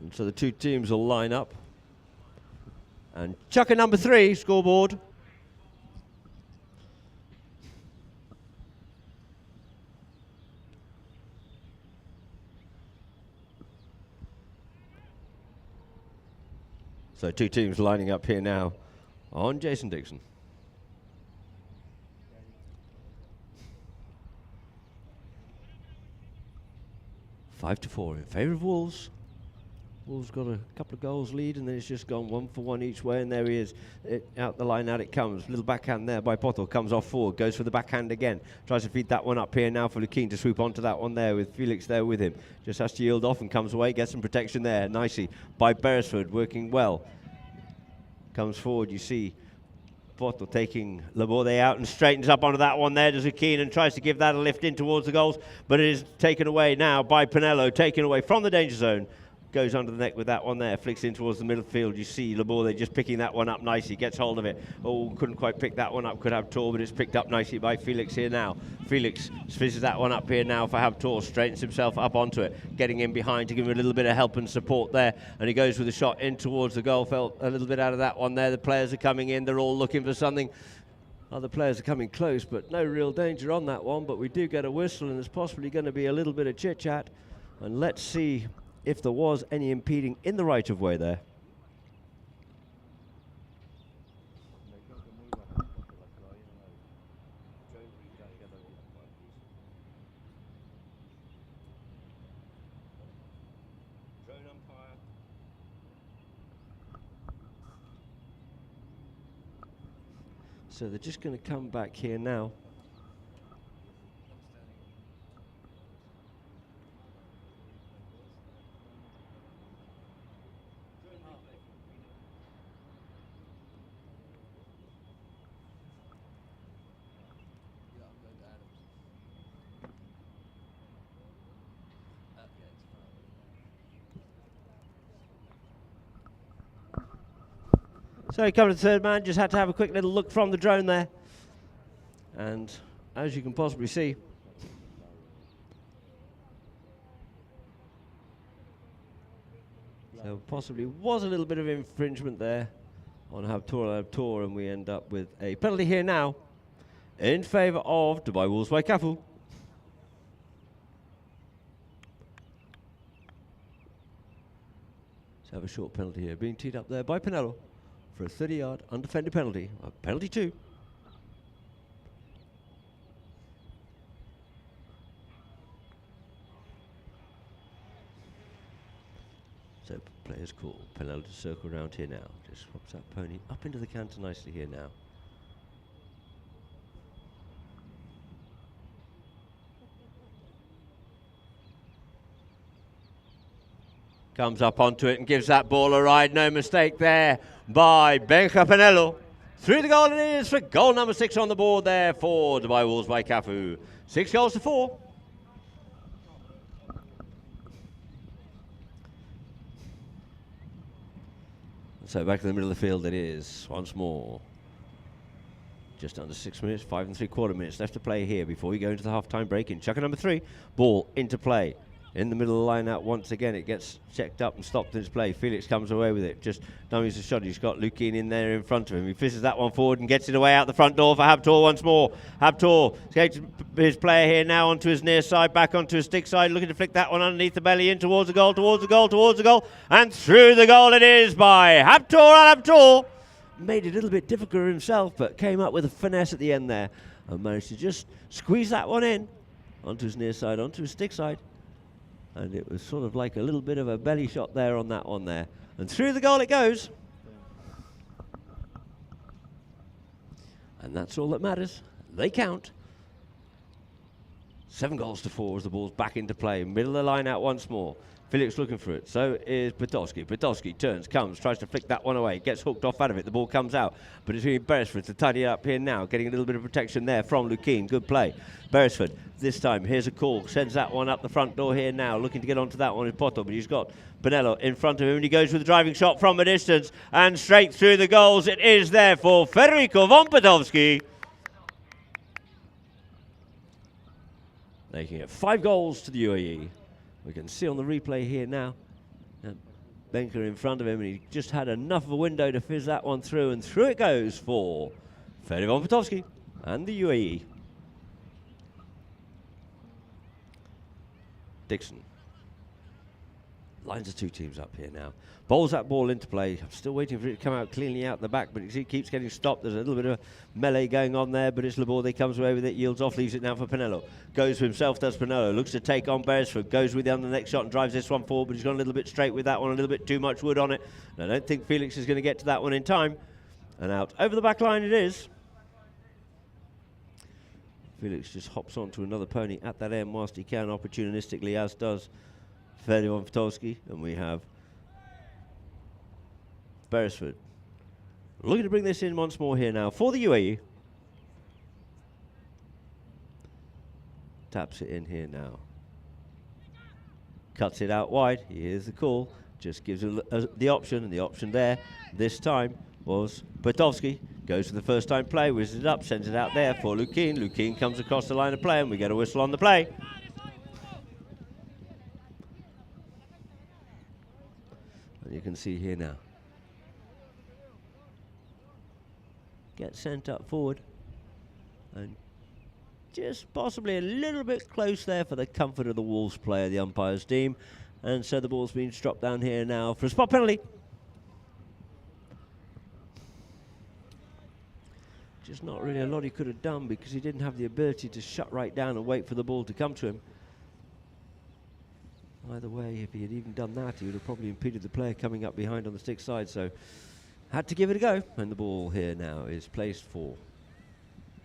And so the two teams will line up. And chukker number 3, scoreboard. So two teams lining up here now on Jason Dixon. Five to 4 in favour of Wolves. Wolves got a couple of goals lead, and then it's just gone 1 for 1 each way, and there he is. Out the line, out it comes. Little backhand there by Potter, comes off forward, goes for the backhand again. Tries to feed that one up here now for Lukeen to swoop onto that one there with Felix there with him. Just has to yield off and comes away, gets some protection there nicely by Beresford, working well. Comes forward, you see Potter taking Laborde out and straightens up onto that one there to Lukeen and tries to give that a lift in towards the goals, but it is taken away now by Pinello, taken away from the danger zone. Goes under the neck with that one there, flicks in towards the middle field. You see Laborde just picking that one up nicely, gets hold of it. Oh, couldn't quite pick that one up, could have Habtoor, but it's picked up nicely by Felix here now. Felix fizzes that one up here now for Habtoor, straightens himself up onto it, getting in behind to give him a little bit of help and support there. And he goes with a shot in towards the goal, felt a little bit out of that one there. The players are coming in, they're all looking for something. Other players are coming close, but no real danger on that one. But we do get a whistle, and there's possibly going to be a little bit of chit-chat. And let's see if there was any impeding in the right of way there. So they're just going to come back here now. So coming to the third man, just had to have a quick little look from the drone there. And as you can possibly see, there possibly was a little bit of infringement there on Habtoor, and we end up with a penalty here now in favour of Dubai Wolves by Cafu. So have a short penalty here, being teed up there by Pinello for a 30-yard undefended penalty, penalty 2. So players call Pinello to circle around here now. Just swaps that pony up into the canter nicely here now. Comes up onto it and gives that ball a ride. No mistake there by Benja Pinello. Through the goal it is for goal number 6 on the board there for Dubai Wolves by Cafu. 6 goals to 4. So back to the middle of the field it is once more. Just under 6 minutes, 5 3/4 minutes left to play here before we go into the half-time break in chucker number 3. Ball into play. In the middle of the line out once again, it gets checked up and stopped in its play. Felix comes away with it, just dummies the shot. He's got Lukien in there in front of him. He fishes that one forward and gets it away out the front door for Habtoor once more. Habtoor takes his player here now onto his near side, back onto his stick side, looking to flick that one underneath the belly in towards the goal, towards the goal, towards the goal, and through the goal it is by Habtoor. And Habtoor made it a little bit difficult himself, but came up with a finesse at the end there and managed to just squeeze that one in onto his near side, onto his stick side. And it was sort of like a little bit of a belly shot there on that one there. And through the goal it goes. And that's all that matters. They count. 7 goals to 4 as the ball's back into play. Middle of the line out once more. Felix looking for it. So is Podolski. Podolski turns, comes, tries to flick that one away. Gets hooked off out of it. The ball comes out. But it's really Beresford to tidy it up here now. Getting a little bit of protection there from Lukien. Good play. Beresford this time. Here's a call. Sends that one up the front door here now. Looking to get onto that one is Poto. But he's got Pinello in front of him. And he goes with a driving shot from a distance. And straight through the goals. It is there for Federico von Podolski. Making it 5 goals to the UAE. We can see on the replay here now, Benker in front of him, and he just had enough of a window to fizz that one through, and through it goes for Federico von Podolski and the UAE. Dixon lines the 2 teams up here now. Bowls that ball into play. I'm still waiting for it to come out cleanly out the back, but it keeps getting stopped. There's a little bit of a melee going on there, but it's Laborde comes away with it, yields off, leaves it now for Pinello. Goes for himself, does Pinello. Looks to take on Beresford. Goes with the on the next shot and drives this one forward, but he's gone a little bit straight with that one, a little bit too much wood on it. And I don't think Felix is going to get to that one in time. And out over the back line it is. Felix just hops onto another pony at that end whilst he can, opportunistically, as does Federico von Podolski. And we have Beresford looking to bring this in once more here now for the UAE. Taps it in here now. Cuts it out wide. Here's the call. Just gives the option, and the option there this time was Podolski. Goes for the first time play, whizzes it up, sends it out there for Lukien. Lukien comes across the line of play, and we get a whistle on the play. And you can see here now. Get sent up forward, and just possibly a little bit close there for the comfort of the Wolves player, the umpire's team. And so the ball's being dropped down here now for a spot penalty. Just not really a lot he could have done because he didn't have the ability to shut right down and wait for the ball to come to him. Either way, if he had even done that, he would have probably impeded the player coming up behind on the stick side. So had to give it a go. And the ball here now is placed for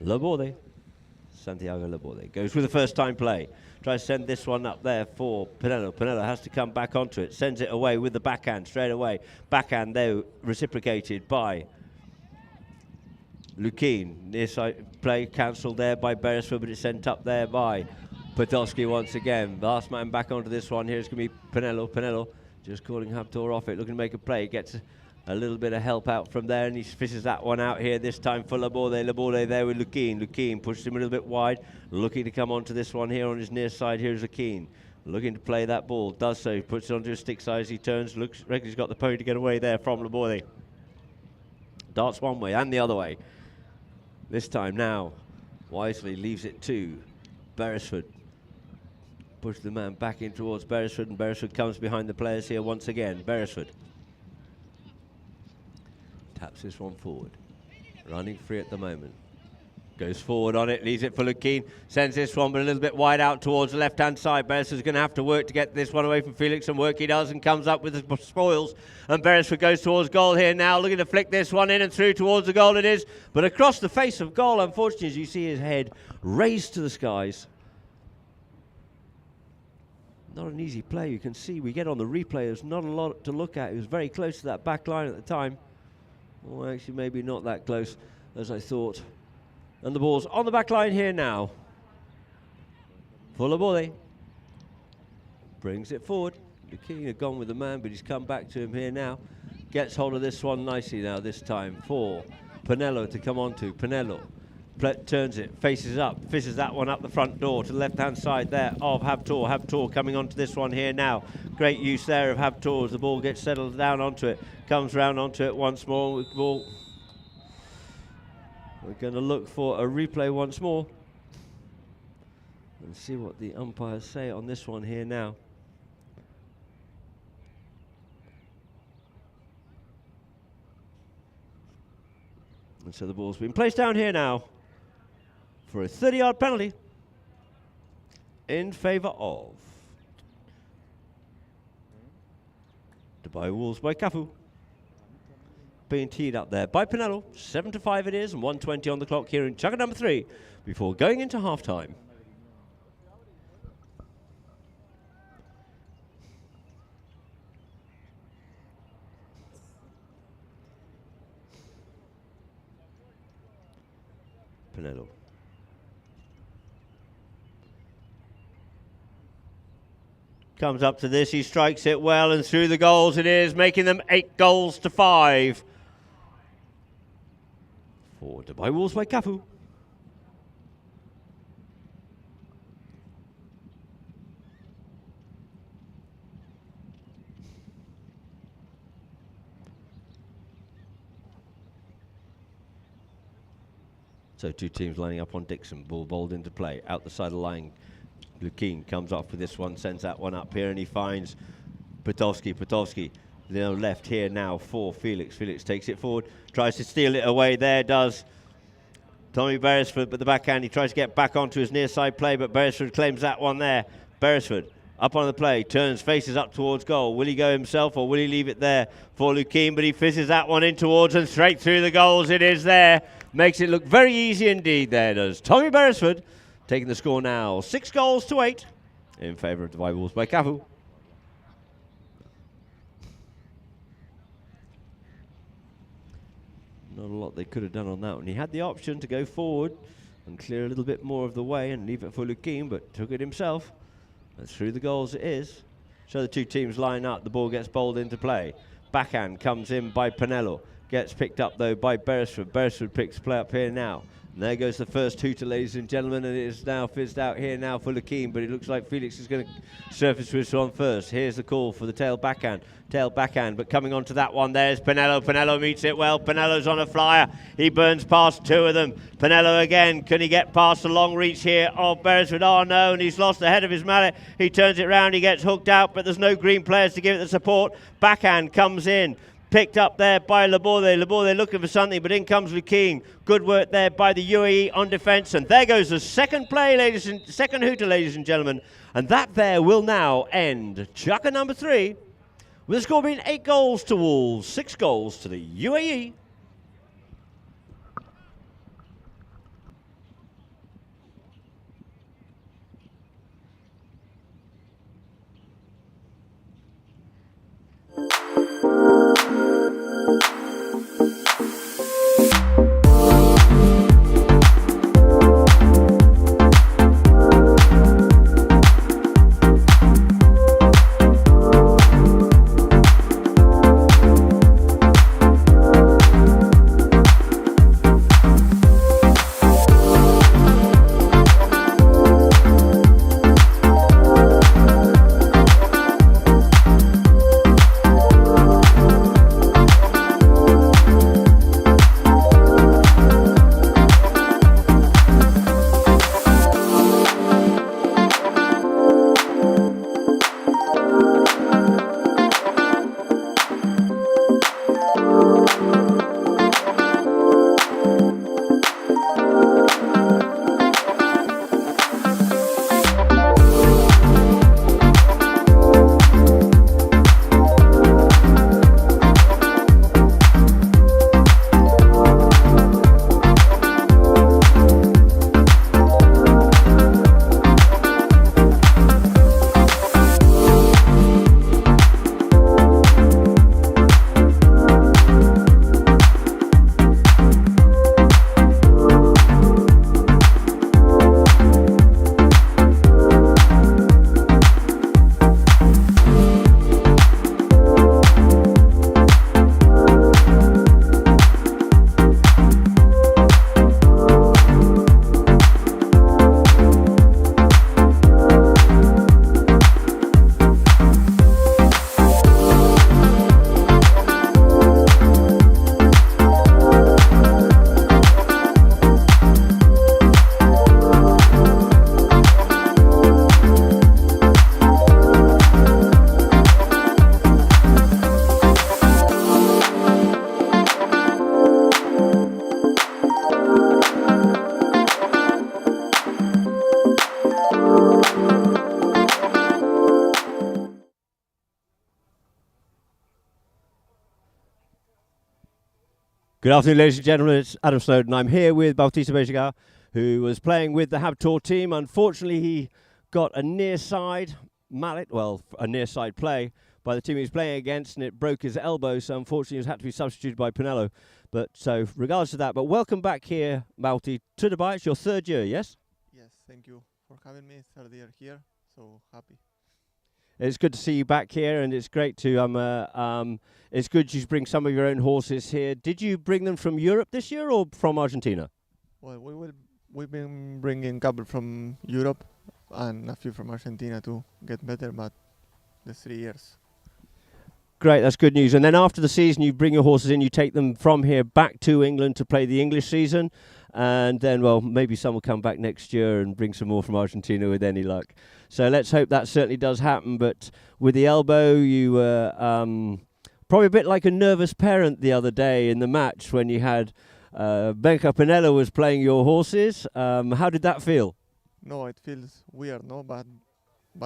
Laborde. Santiago Laborde goes with the first time play. Tries to send this one up there for Pinello. Pinello has to come back onto it. Sends it away with the backhand straight away. Backhand though reciprocated by Lukien. Near side play cancelled there by Beresford, but it's sent up there by Podolski once again. Last man back onto this one. Here's going to be Pinello. Pinello just calling Habtoor off it, looking to make a play. Gets A little bit of help out from there, and he fishes that one out here this time for Laborde there with Lukin. Lukin pushes him a little bit wide, looking to come onto this one here on his near side. Here's Lukin, looking to play that ball. Does so, puts it onto his stick side as he turns. Reckons he's got the pony to get away there from Laborde. Darts one way and the other way. This time now, wisely leaves it to Beresford. Push the man back in towards Beresford, and Beresford comes behind the players here once again. Beresford taps this one forward, running free at the moment. Goes forward on it, leaves it for Lukin, sends this one but a little bit wide out towards the left-hand side. Beresford's going to have to work to get this one away from Felix, and work he does, and comes up with the spoils. And Beresford goes towards goal here now, looking to flick this one in and through towards the goal it is. But across the face of goal, unfortunately, as you see his head raised to the skies. Not an easy play. You can see we get on the replay, there's not a lot to look at. He was very close to that back line at the time. Well, actually, maybe not that close as I thought. And the ball's on the back line here now. For Laborde. Brings it forward. The king had gone with the man, but he's come back to him here now. Gets hold of this one nicely now, this time for Pinello to come onto. Pinello turns it, faces up, fishes that one up the front door to the left-hand side there of Habtor. Habtor coming onto this one here now. Great use there of Habtor as the ball gets settled down onto it. Comes round onto it once more with the ball. We're going to look for a replay once more and see what the umpires say on this one here now. And so the ball's been placed down here now for a 30-yard penalty in favour of Dubai Wolves by Cafu. Being teed up there by Pinello. 7-5 it is, and 1:20 on the clock here in chugga number 3 before going into half-time. Pinello. Comes up to this, he strikes it well, and through the goals it is, making them 8-5. For Dubai Wolves by Cafu. So two teams lining up on Dixon, ball bowled into play, out the side of the line. Lukin comes off with this one, sends that one up here, and he finds Potowski. Potowski, left here now for Felix. Felix takes it forward, tries to steal it away there, does Tommy Beresford, but the backhand, he tries to get back onto his near side play, but Beresford claims that one there. Beresford up on the play, turns, faces up towards goal. Will he go himself or will he leave it there for Lukin? But he fishes that one in towards and straight through the goals. It is there. Makes it look very easy indeed there, does Tommy Beresford. Taking the score now, 6-8 in favour of Dubai Wolves by Cafu. Not a lot they could have done on that one. He had the option to go forward and clear a little bit more of the way and leave it for Lukin, but took it himself. And through the goals it is. So the two teams line up, the ball gets bowled into play. Backhand comes in by Pinello. Gets picked up though by Beresford. Beresford picks play up here now. And there goes the first hooter, ladies and gentlemen, and it is now fizzed out here now for Lukin, but it looks like Felix is going to surface with this one first. Here's the call for the tail backhand, but coming on to that one, there's Pinello. Pinello meets it well. Pinello's on a flyer. He burns past two of them. Pinello again, can he get past the long reach here of Beresford? Oh no, and he's lost the head of his mallet. He turns it round, he gets hooked out, but there's no green players to give it the support. Backhand comes in. Picked up there by Laborde. Laborde looking for something, but in comes Lukin. Good work there by the UAE on defence. And there goes the second hooter, ladies and gentlemen. And that there will now end chugga number 3, with the score being 8 goals to Wolves, 6 goals to the UAE. Good afternoon, ladies and gentlemen. It's Adam Snowden. I'm here with Bautista Bejiga, who was playing with the Hab Tour team. Unfortunately, he got a near side mallet, well, a near side play by the team he was playing against, and it broke his elbow. So unfortunately, he had to be substituted by Pinello. But so, regardless of that, but welcome back here, Bauti, to Dubai. It's your third year, yes? Yes, thank you for having me. Third year here, so happy. It's good to see you back here, and it's great to it's good you bring some of your own horses here. Did you bring them from Europe this year or from Argentina? Well, we've been bringing a couple from Europe and a few from Argentina to get better, but the 3 years. Great, that's good news. And then after the season, you bring your horses in, you take them from here back to England to play the English season, and then, well, maybe some will come back next year and bring some more from Argentina with any luck. So let's hope that certainly does happen. But with the elbow, you were probably a bit like a nervous parent the other day in the match when you had Benja Pinello was playing your horses. How did that feel? No, it feels weird, no, but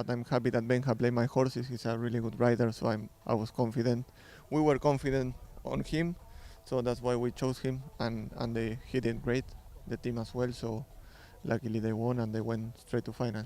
I'm happy that Benja played my horses. He's a really good rider, so I was confident. We were confident on him, so that's why we chose him, and he did great, the team as well, so luckily they won and they went straight to final.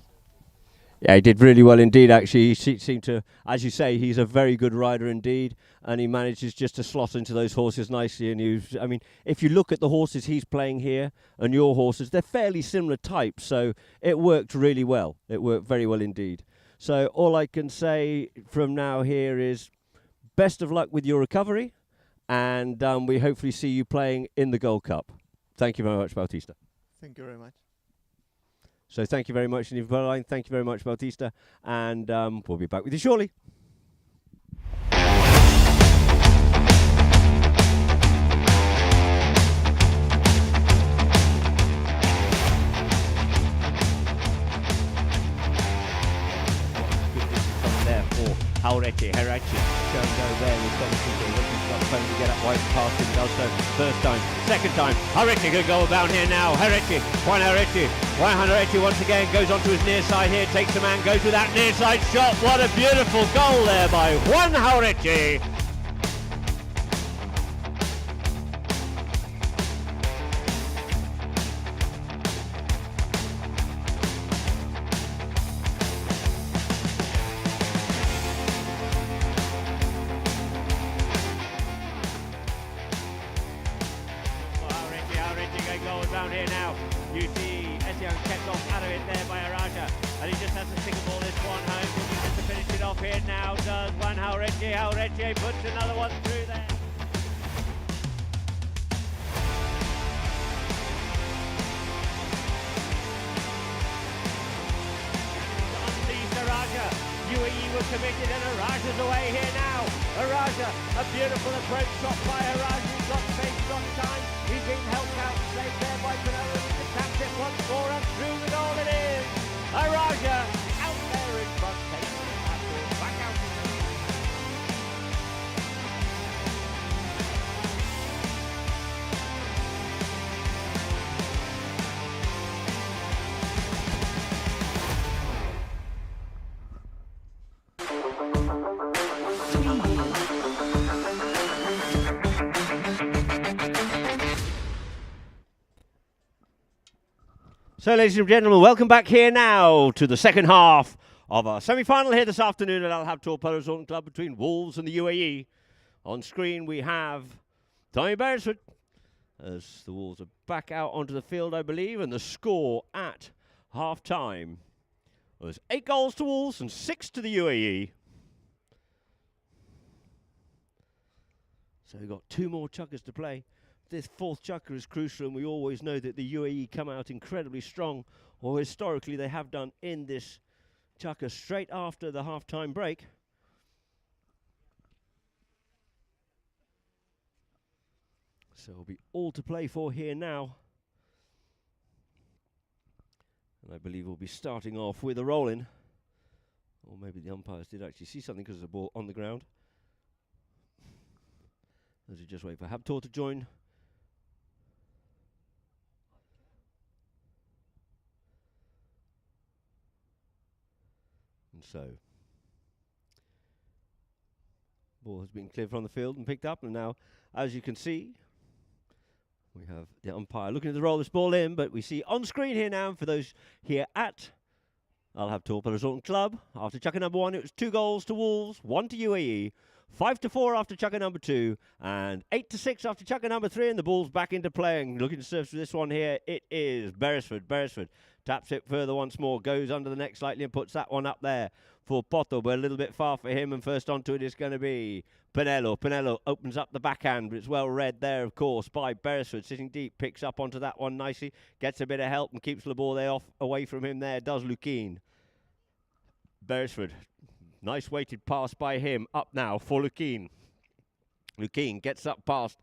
Yeah, he did really well indeed, actually. He seemed to, as you say, he's a very good rider indeed, and he manages just to slot into those horses nicely. And I mean, if you look at the horses he's playing here and your horses, they're fairly similar types, so it worked really well. It worked very well indeed. So all I can say from now here is best of luck with your recovery, and we hopefully see you playing in the Gold Cup. Thank you very much, Bautista. Thank you very much. So thank you very much, Niv Berline. Thank you very much, Bautista. And we'll be back with you shortly. Herachi going go there. We've got the phone to get up right past him. Does so first time, second time. Herachi could go down here now. Juan Herachi once again goes onto his near side here, takes a man, goes with that near side shot. What a beautiful goal there by Juan Herachi. Down here now, you see Etienne kept off out of it there by Araja, and he just has to stick a ball this one home. Looking just to finish it off here now, does Juan Herachi puts another one through there. Unleashed Araja, UAE was committed and Araja's away here now. Araja, a beautiful approach shot by Araja, he's got space, got time. He's been helped out, saved there by Pinello. He taps it once more and through the goal it is. Araja out there in front, takes it back out. So, ladies and gentlemen, welcome back here now to the second half of our semi-final here this afternoon at Al Habtoor Polo Resort and Club between Wolves and the UAE. On screen we have Tommy Beresford as the Wolves are back out onto the field, I believe, and the score at half-time was 8 goals to Wolves and 6 to the UAE. So we've got 2 more chukkers to play. This fourth chukker is crucial, and we always know that the UAE come out incredibly strong, or historically they have done in this chukker straight after the half-time break. So it'll be all to play for here now. And I believe we'll be starting off with a roll-in. Or maybe the umpires did actually see something because of the ball on the ground. As we just wait for Habtoor to join. And so, ball has been cleared from the field and picked up, and now, as you can see, We have the umpire looking to roll this ball in, but we see on screen here now, for those here at I'll have Polo Resort and Club, after chucker number 1, it was 2 goals to Wolves, 1 to UAE, 5-4 after chucker number 2, and 8-6 after chucker number 3, and the ball's back into playing. Looking to serve for this one here, it is Beresford. Beresford taps it further once more, goes under the neck slightly and puts that one up there for Poto, but a little bit far for him, and first onto it is going to be Pinello. Pinello opens up the backhand, but it's well read there, of course, by Beresford, sitting deep, picks up onto that one nicely, gets a bit of help and keeps the ball there away from him there, does Lukin. Beresford, nice weighted pass by him, up now for Lukin. Lukin gets up past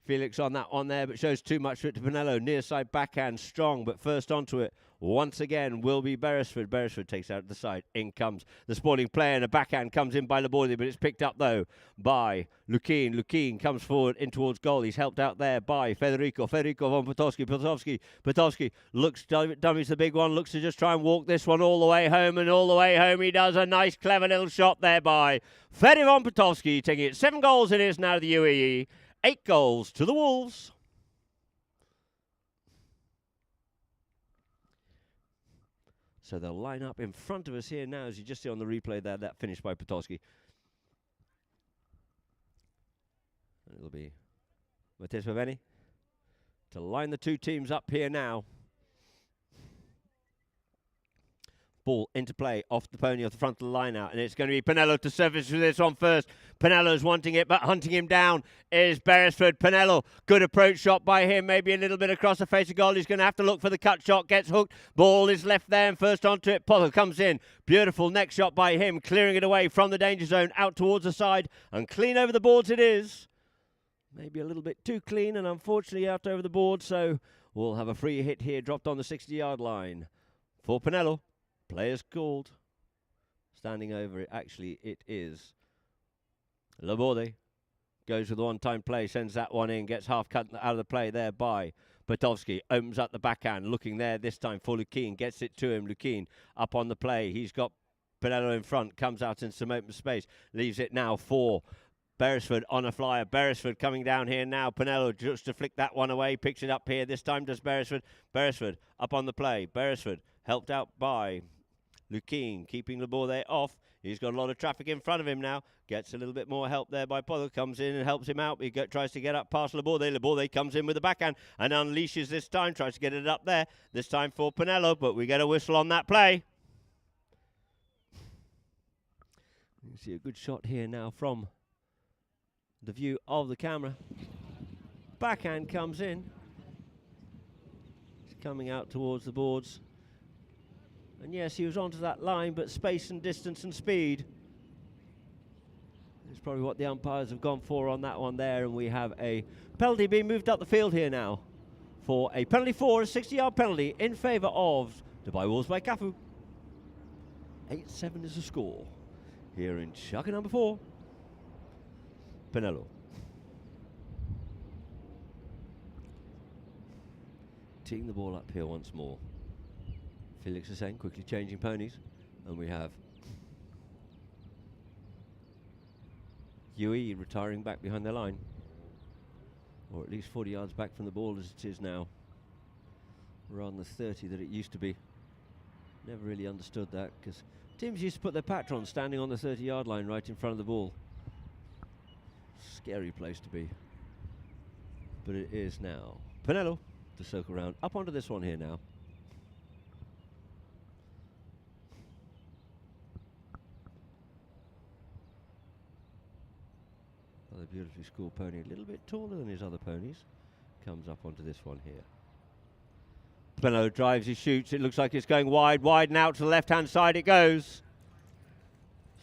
Felix on that one there, but shows too much for it to Pinello. Near side backhand, strong, but first onto it once again will be Beresford. Beresford takes out the side. In comes the Sporting player, and a backhand comes in by Laborde, but it's picked up though by Lukin. Lukin comes forward in towards goal. He's helped out there by Federico. Federico von Potowski. Potowski looks, dummies the big one, looks to just try and walk this one all the way home, and all the way home he does. A nice, clever little shot there by Federico von Potowski, taking it 7 goals it is now to the UAE. 8 goals to the Wolves. So they'll line up in front of us here now, as you just see on the replay there, that finish by Potowski. And it'll be Matthias Paveni to line the two teams up here now. Ball into play off the pony off the front of the line out, and it's going to be Pinello to service for this one first. Pinello's wanting it, but hunting him down is Beresford. Pinello, good approach shot by him, maybe a little bit across the face of goal. He's going to have to look for the cut shot, gets hooked, ball is left there, and first onto it, Polo comes in. Beautiful neck shot by him, clearing it away from the danger zone, out towards the side, and clean over the boards it is. Maybe a little bit too clean, and unfortunately out over the board, so we'll have a free hit here, dropped on the 60-yard line for Pinello. Players called. Standing over it, actually, it is Laborde. Goes with the one-time play, sends that one in, gets half cut out of the play there by Potowski. Opens up the backhand, looking there this time for Lukin. Gets it to him. Lukin up on the play. He's got Pinello in front, comes out in some open space. Leaves it now for Beresford on a flyer. Beresford coming down here now. Pinello just to flick that one away. Picks it up here. This time does Beresford. Beresford up on the play. Beresford helped out by Lukin, keeping Laborde off. He's got a lot of traffic in front of him now. Gets a little bit more help there by Polo. Comes in and helps him out. He tries to get up past Laborde. Laborde comes in with the backhand and unleashes this time. Tries to get it up there. This time for Pinello, but we get a whistle on that play. You see a good shot here now from the view of the camera. Backhand comes in. It's coming out towards the boards. And yes, he was onto that line, but space and distance and speed is probably what the umpires have gone for on that one there. And we have a penalty being moved up the field here now for a penalty for a 60-yard penalty in favour of Dubai Wolves by Cafu. 8-7 is the score here in chucker number 4. Pinello. Teeing the ball up here once more. Felix Hussein quickly changing ponies, and we have UE retiring back behind their line, or at least 40 yards back from the ball as it is now, rather than the 30 that it used to be. Never really understood that, because teams used to put their patrons standing on the 30-yard line right in front of the ball. Scary place to be, but it is now. Pinello to circle around up onto this one here now. Another beautifully scored pony, a little bit taller than his other ponies, comes up onto this one here. Pinello drives, he shoots, it looks like it's going wide and out to the left-hand side it goes.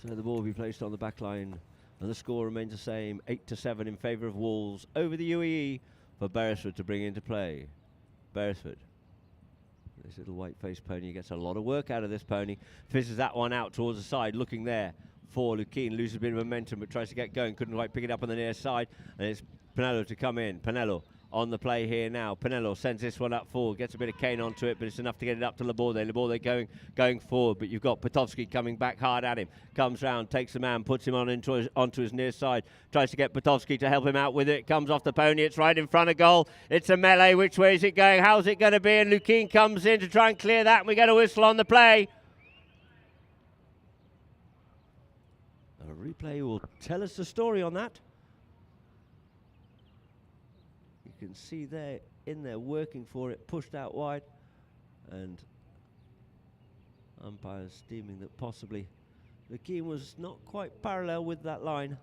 So the ball will be placed on the back line, and the score remains the same, 8-7 in favour of Wolves over the UAE for Beresford to bring into play. Beresford, this little white-faced pony, gets a lot of work out of this pony, fishes that one out towards the side, looking there for Lukin, loses a bit of momentum but tries to get going, couldn't quite pick it up on the near side, and it's Pinello to come in. Pinello on the play here now. Pinello sends this one up forward, gets a bit of cane onto it, but it's enough to get it up to Laborde. Laborde going forward, but you've got Potowski coming back hard at him. Comes round, takes the man, puts him onto his near side, tries to get Potowski to help him out with it. Comes off the pony, it's right in front of goal. It's a melee. Which way is it going? How's it going to be? And Lukin comes in to try and clear that, and we get a whistle on the play. A replay will tell us the story on that. You can see they're in there working for it, pushed out wide, and umpires deeming that possibly the game was not quite parallel with that line,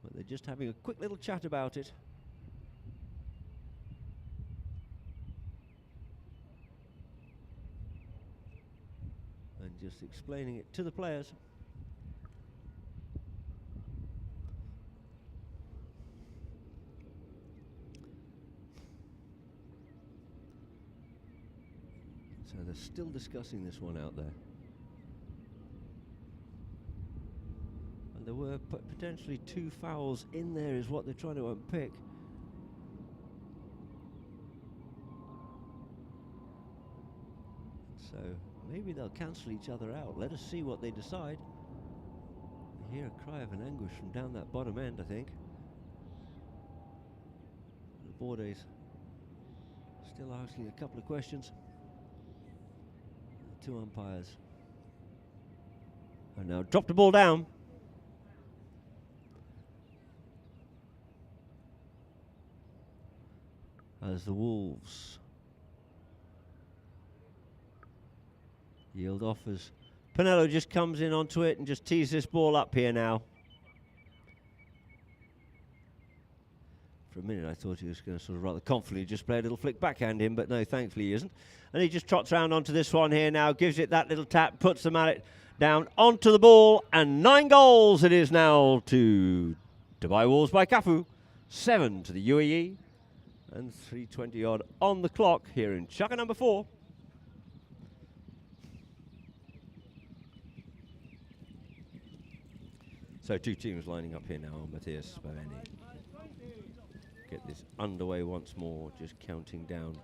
but they're just having a quick little chat about it. And just explaining it to the players. So they're still discussing this one out there. And there were potentially 2 fouls in there is what they're trying to unpick. So maybe they'll cancel each other out. Let us see what they decide. I hear a cry of an anguish from down that bottom end, I think. The Bordes still asking a couple of questions. 2 umpires. And now drop the ball down. As the Wolves yield offers. Pinello just comes in onto it and just tees this ball up here now. For a minute I thought he was going to sort of rather confidently just play a little flick backhand in, but no, thankfully he isn't. And he just trots round onto this one here now, gives it that little tap, puts the mallet down onto the ball, and 9 goals it is now to Dubai Wolves by Cafu. 7 to the UAE, and 3:20 odd on the clock here in Chukka number 4. So 2 teams lining up here now on Matthias Baveni. Get this underway once more, just counting down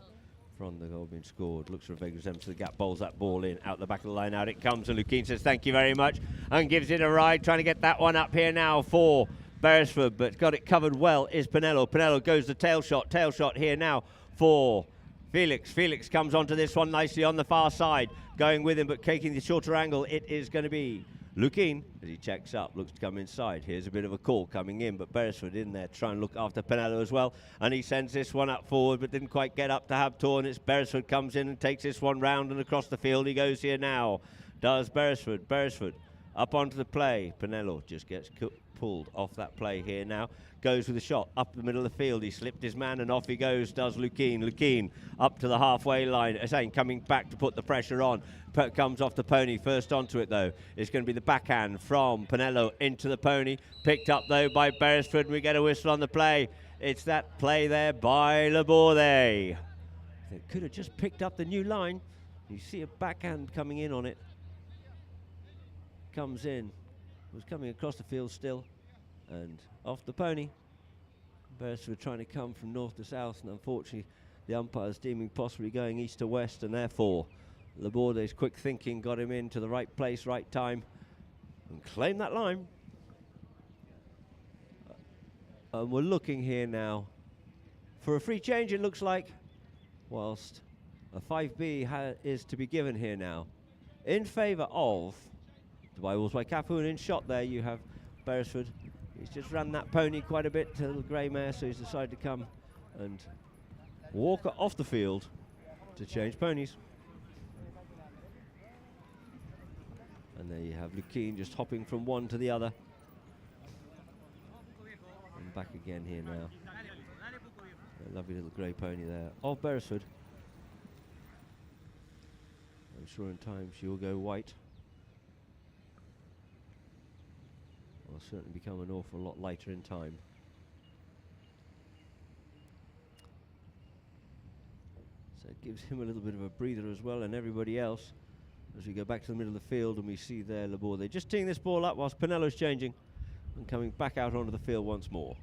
from the goal being scored. Looks for a Vegas to the gap, bowls that ball in, out the back of the line, out it comes, and Lukin says thank you very much, and gives it a ride, trying to get that one up here now for Beresford, but got it covered well is Pinello. Pinello goes the tail shot here now for Felix. Felix comes onto this one nicely on the far side, going with him, but taking the shorter angle, it is going to be Lukin, as he checks up, looks to come inside. Here's a bit of a call coming in, but Beresford in there trying to look after Pinello as well. And he sends this one up forward, but didn't quite get up to have torn. It's Beresford comes in and takes this one round and across the field. He goes here now. Does Beresford. Beresford up onto the play. Pinello just gets pulled off that play here now. Goes with a shot up the middle of the field. He slipped his man and off he goes, does Lukin. Lukin up to the halfway line. Again, coming back to put the pressure on. Comes off the pony. First onto it though. It's going to be the backhand from Pinello into the pony. Picked up though by Beresford. We get a whistle on the play. It's that play there by Laborde. They could have just picked up the new line. You see a backhand coming in on it. Comes in. Was coming across the field still. And off the pony. Beresford trying to come from north to south, and unfortunately the umpires deeming possibly going east to west, and therefore Laborde's quick thinking got him into the right place, right time, and claimed that line. And we're looking here now for a free change, it looks like, whilst a 5B is to be given here now in favour of Dubai Wolves by Cafu, and in shot there you have Beresford. He's just ran that pony quite a bit, a little grey mare, so he's decided to come and walk off the field to change ponies. And there you have Lukin just hopping from one to the other. And back again here now. A lovely little grey pony there of Beresford. I'm sure in time she will go white. Will certainly become an awful lot lighter in time. So it gives him a little bit of a breather as well, and everybody else, as we go back to the middle of the field and we see there Laborde. They're just teeing this ball up whilst Pinello's changing and coming back out onto the field once more.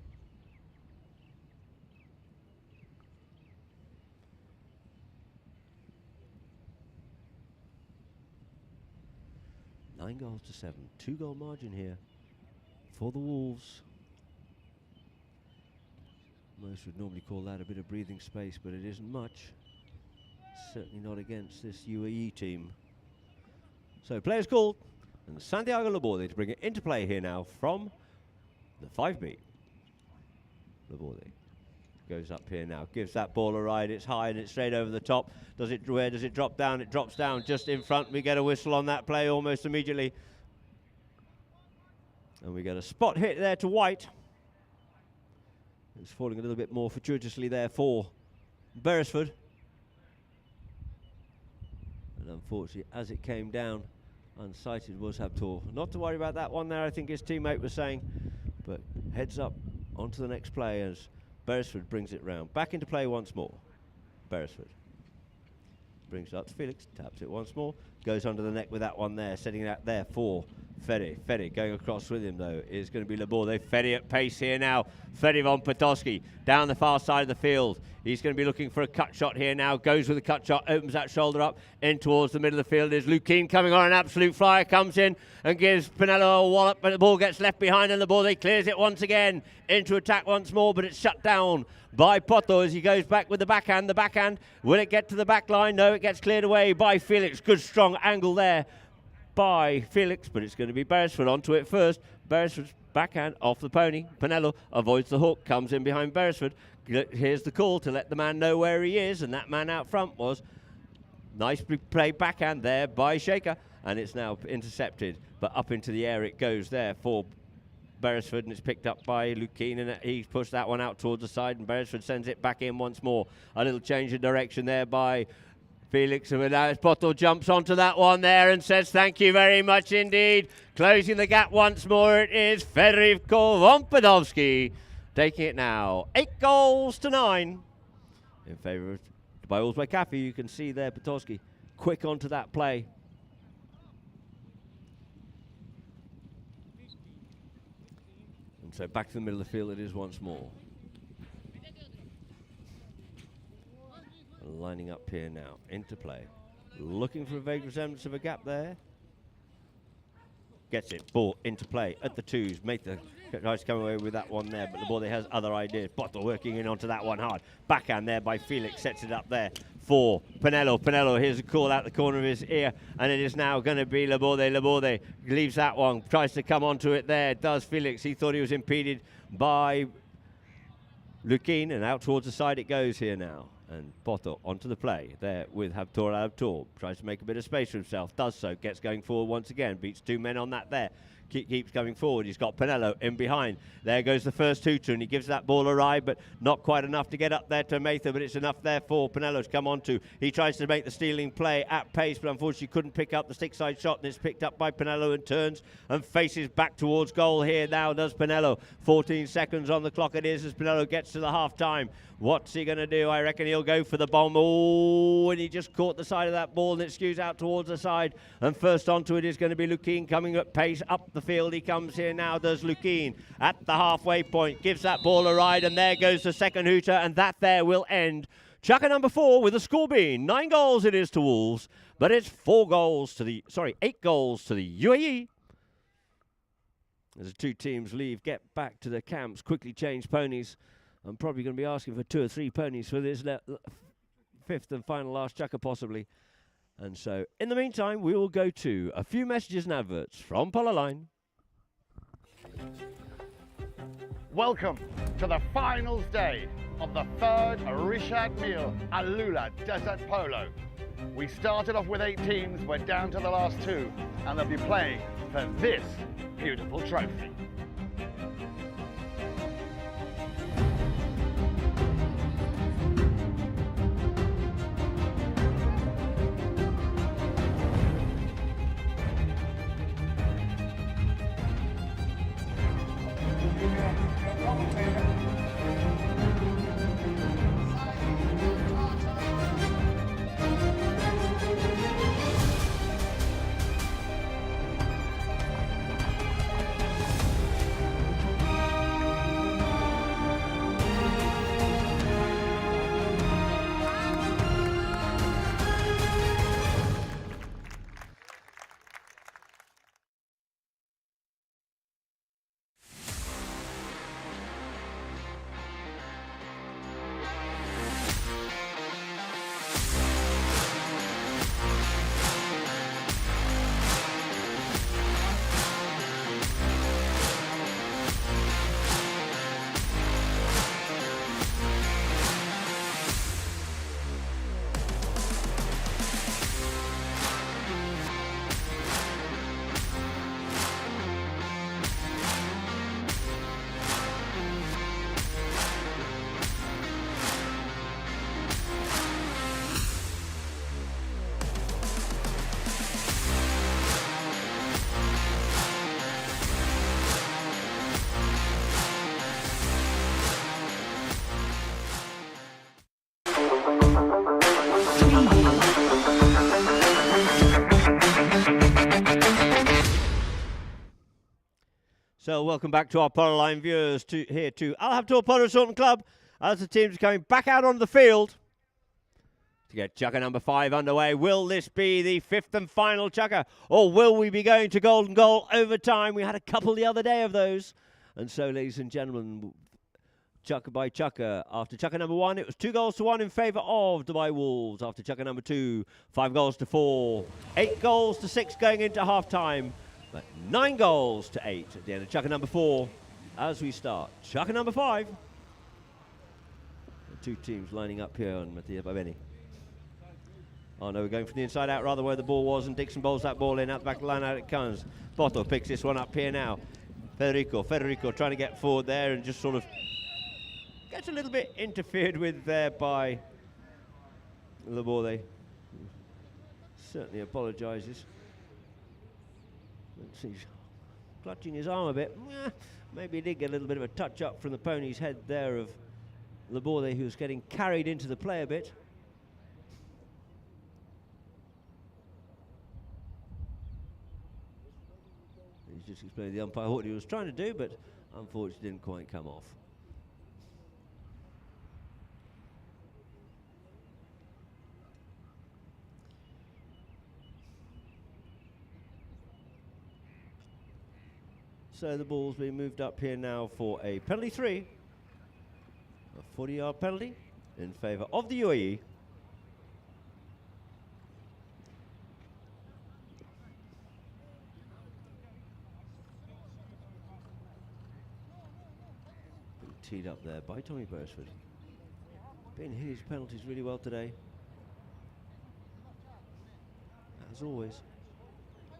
9-7. 2-goal margin here for the Wolves. Most would normally call that a bit of breathing space, but it isn't much. Certainly not against this UAE team. So players called, and Santiago Laborde to bring it into play here now from the 5B. Laborde goes up here now, gives that ball a ride. It's high and it's straight over the top. Where does it drop down? It drops down just in front. We get a whistle on that play almost immediately. And we get a spot hit there to White. It's falling a little bit more fortuitously there for Beresford. And unfortunately, as it came down, unsighted was Habtoor. Not to worry about that one there, I think his teammate was saying. But heads up onto the next play as Beresford brings it round. Back into play once more. Beresford brings it up to Felix, taps it once more, goes under the neck with that one there, setting it out there for Ferry. Ferry going across with him though is going to be Laborde. Ferry at pace here now. Ferry von Potowski down the far side of the field. He's going to be looking for a cut shot here now. Goes with a cut shot, opens that shoulder up in towards the middle of the field. Is Lukeen coming on an absolute flyer, comes in and gives Pinello a wallop, but the ball gets left behind and Laborde clears it once again into attack once more, but it's shut down by Poto as he goes back with the backhand. The backhand, will it get to the back line? No, it gets cleared away by Felix. Good strong angle there by Felix, but it's going to be Beresford onto it first. Beresford's backhand off the pony. Pinello avoids the hook, comes in behind Beresford. Here's the call to let the man know where he is, and that man out front was nicely played backhand there by Shaker, and it's now intercepted, but up into the air it goes there for Beresford, and it's picked up by Lukeen, and he's pushed that one out towards the side, and Beresford sends it back in once more. A little change of direction there by Felix, and now Poto jumps onto that one there and says thank you very much indeed. Closing the gap once more, it is Federico Vompadovsky taking it now 8-9 in favour of by Wolves by Cafu. You can see there Potowski quick onto that play. And so back to the middle of the field it is once more. Lining up here now, into play. Looking for a vague resemblance of a gap there. Gets it, ball into play at the twos. Mather tries to come away with that one there, but the ball has other ideas. Bottle working in onto that one hard. Backhand there by Felix, sets it up there for Pinello. Pinello, here's a call out the corner of his ear, and it is now going to be Laborde. Laborde leaves that one, tries to come onto it there. Does Felix, he thought he was impeded by Lukeen, and out towards the side it goes here now. And Poto onto the play there with Habtoor. Tries to make a bit of space for himself. Does so. Gets going forward once again. Beats two men on that there. Keeps coming forward. He's got Pinello in behind. There goes the first hooter, and he gives that ball a ride, but not quite enough to get up there to Mather, but it's enough there for Pinello to come onto. He tries to make the stealing play at pace, but unfortunately couldn't pick up the stick side shot, and it's picked up by Pinello and turns and faces back towards goal here now does Pinello. 14 seconds on the clock it is as Pinello gets to the half time. What's he going to do? I reckon he'll go for the bomb. Oh, and he just caught the side of that ball, and it skews out towards the side. And first onto it is going to be Lukeen coming at pace up the field. He comes here now, does Lukeen, at the halfway point. Gives that ball a ride, and there goes the second hooter, and that there will end Chukka number 4 with a score being 9 goals it is to Wolves, but it's 8 goals to the UAE. As the two teams leave, get back to their camps, quickly change ponies. I'm probably going to be asking for 2 or 3 ponies for this fifth and final last Chukka possibly. And so, in the meantime, we will go to a few messages and adverts from Polo Line. Welcome to the finals day of the 3rd Rishad Meal Alula Desert Polo. We started off with 8 teams, we're down to the last 2, and they'll be playing for this beautiful trophy. So welcome back to our Polo Line viewers here to Al Habtoor Polo Shorten Club as the teams are coming back out on the field to get chukker number 5 underway. Will this be the 5th and final chukker, or will we be going to golden goal overtime? We had a couple the other day of those. And so, ladies and gentlemen, chukker by chukker. After chukker number 1, it was 2-1 in favour of Dubai Wolves. After chukker number 2, 5-4, 8-6 going into half-time. But 9-8 at the end of chukker number 4 as we start chukker number 5. The two teams lining up here on Mattia Babeni. Oh no, we're going from the inside out rather where the ball was, and Dixon bowls that ball in. Out the back of the line, out it comes. Botto picks this one up here now. Federico trying to get forward there and just sort of gets a little bit interfered with there by Laborde. Certainly apologises. He's clutching his arm a bit. Maybe he did get a little bit of a touch up from the pony's head there of Laborde, who's getting carried into the play a bit. He's just explained to the umpire what he was trying to do, but unfortunately didn't quite come off. So the ball's being moved up here now for a penalty 3. A 40-yard penalty in favour of the UAE. Being teed up there by Tommy Beresford. Been hitting his penalties really well today. As always,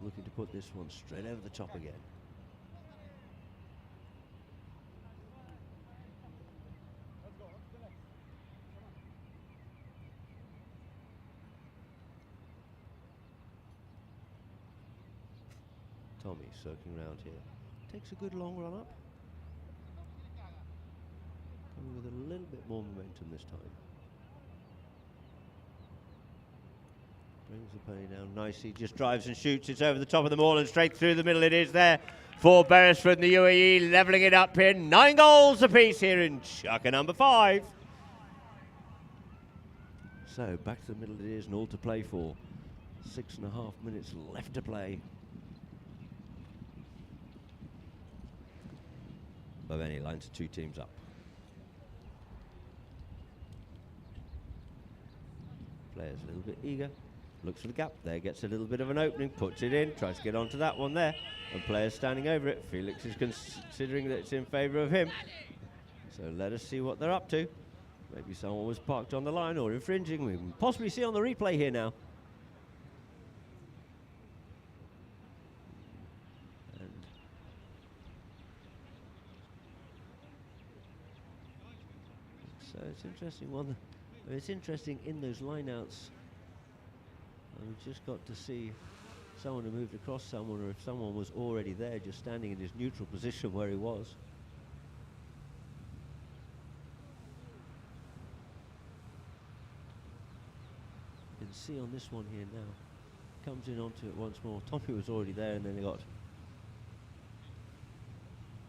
looking to put this one straight over the top again. Tommy circling around here. Takes a good long run up. Coming with a little bit more momentum this time. Brings the pony down nicely, just drives and shoots. It's over the top of the maul and straight through the middle it is there for Beresford and the UAE, levelling it up here. 9 goals apiece here in chukker number 5. So back to the middle it is and all to play for. 6.5 minutes left to play. Babeni lines 2 teams up. Player's a little bit eager, looks for the gap there, gets a little bit of an opening, puts it in, tries to get onto that one there, and player's standing over it. Felix is considering that it's in favour of him. So let us see what they're up to. Maybe someone was parked on the line or infringing. We can possibly see on the replay here now. So it's interesting one. It's interesting in those lineouts. We've just got to see someone who moved across someone, or if someone was already there, just standing in his neutral position where he was. You can see on this one here now. Comes in onto it once more. Tommy was already there, and then he got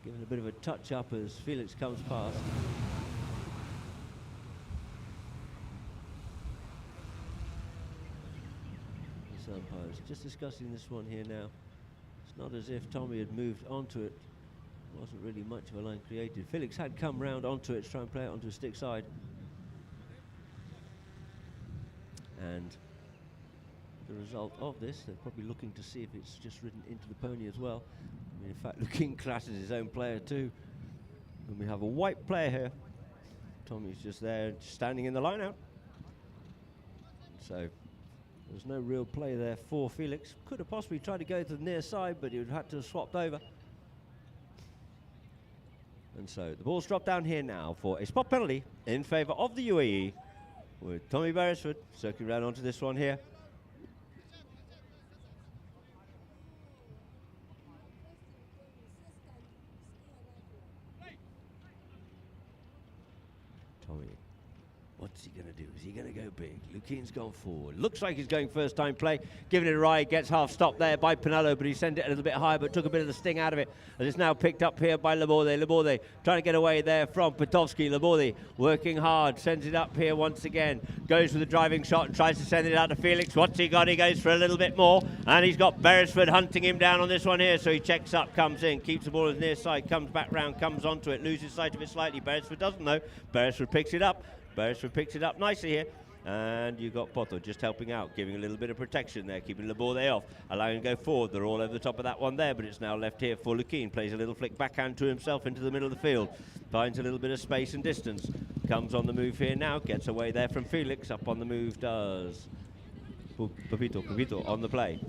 given a bit of a touch up as Felix comes past. Umpires just discussing this one here now. It's not as if Tommy had moved onto it. Wasn't really much of a line created. Felix had come round onto it to try and play it onto a stick side. And the result of this, they're probably looking to see if it's just ridden into the pony as well. I mean, in fact, looking class as his own player too. And we have a white player here. Tommy's just there, standing in the line out. So there's no real play there for Felix. Could have possibly tried to go to the near side, but he would have had to have swapped over. And so the ball's dropped down here now for a spot penalty in favour of the UAE, with Tommy Beresford circling around onto this one here. Tommy What's he going to do? Is he going to go big? Lukin's gone forward. Looks like he's going first time play. Giving it a ride. Gets half stopped there by Polo, but he sent it a little bit higher, but took a bit of the sting out of it. And it's now picked up here by Laborde. Laborde trying to get away there from Petovsky. Laborde working hard. Sends it up here once again. Goes for the driving shot and tries to send it out to Felix. What's he got? He goes for a little bit more. And he's got Beresford hunting him down on this one here. So he checks up, comes in, keeps the ball on the near side, comes back round, comes onto it, loses sight of it slightly. Beresford doesn't though. Beresford picks it up. Beresford picks it up nicely here. And you've got Poto just helping out, giving a little bit of protection there, keeping Laborde off, allowing him to go forward. They're all over the top of that one there, but it's now left here for Lukin. Plays a little flick backhand to himself into the middle of the field. Finds a little bit of space and distance. Comes on the move here now, gets away there from Felix. Up on the move does Pepito on the play.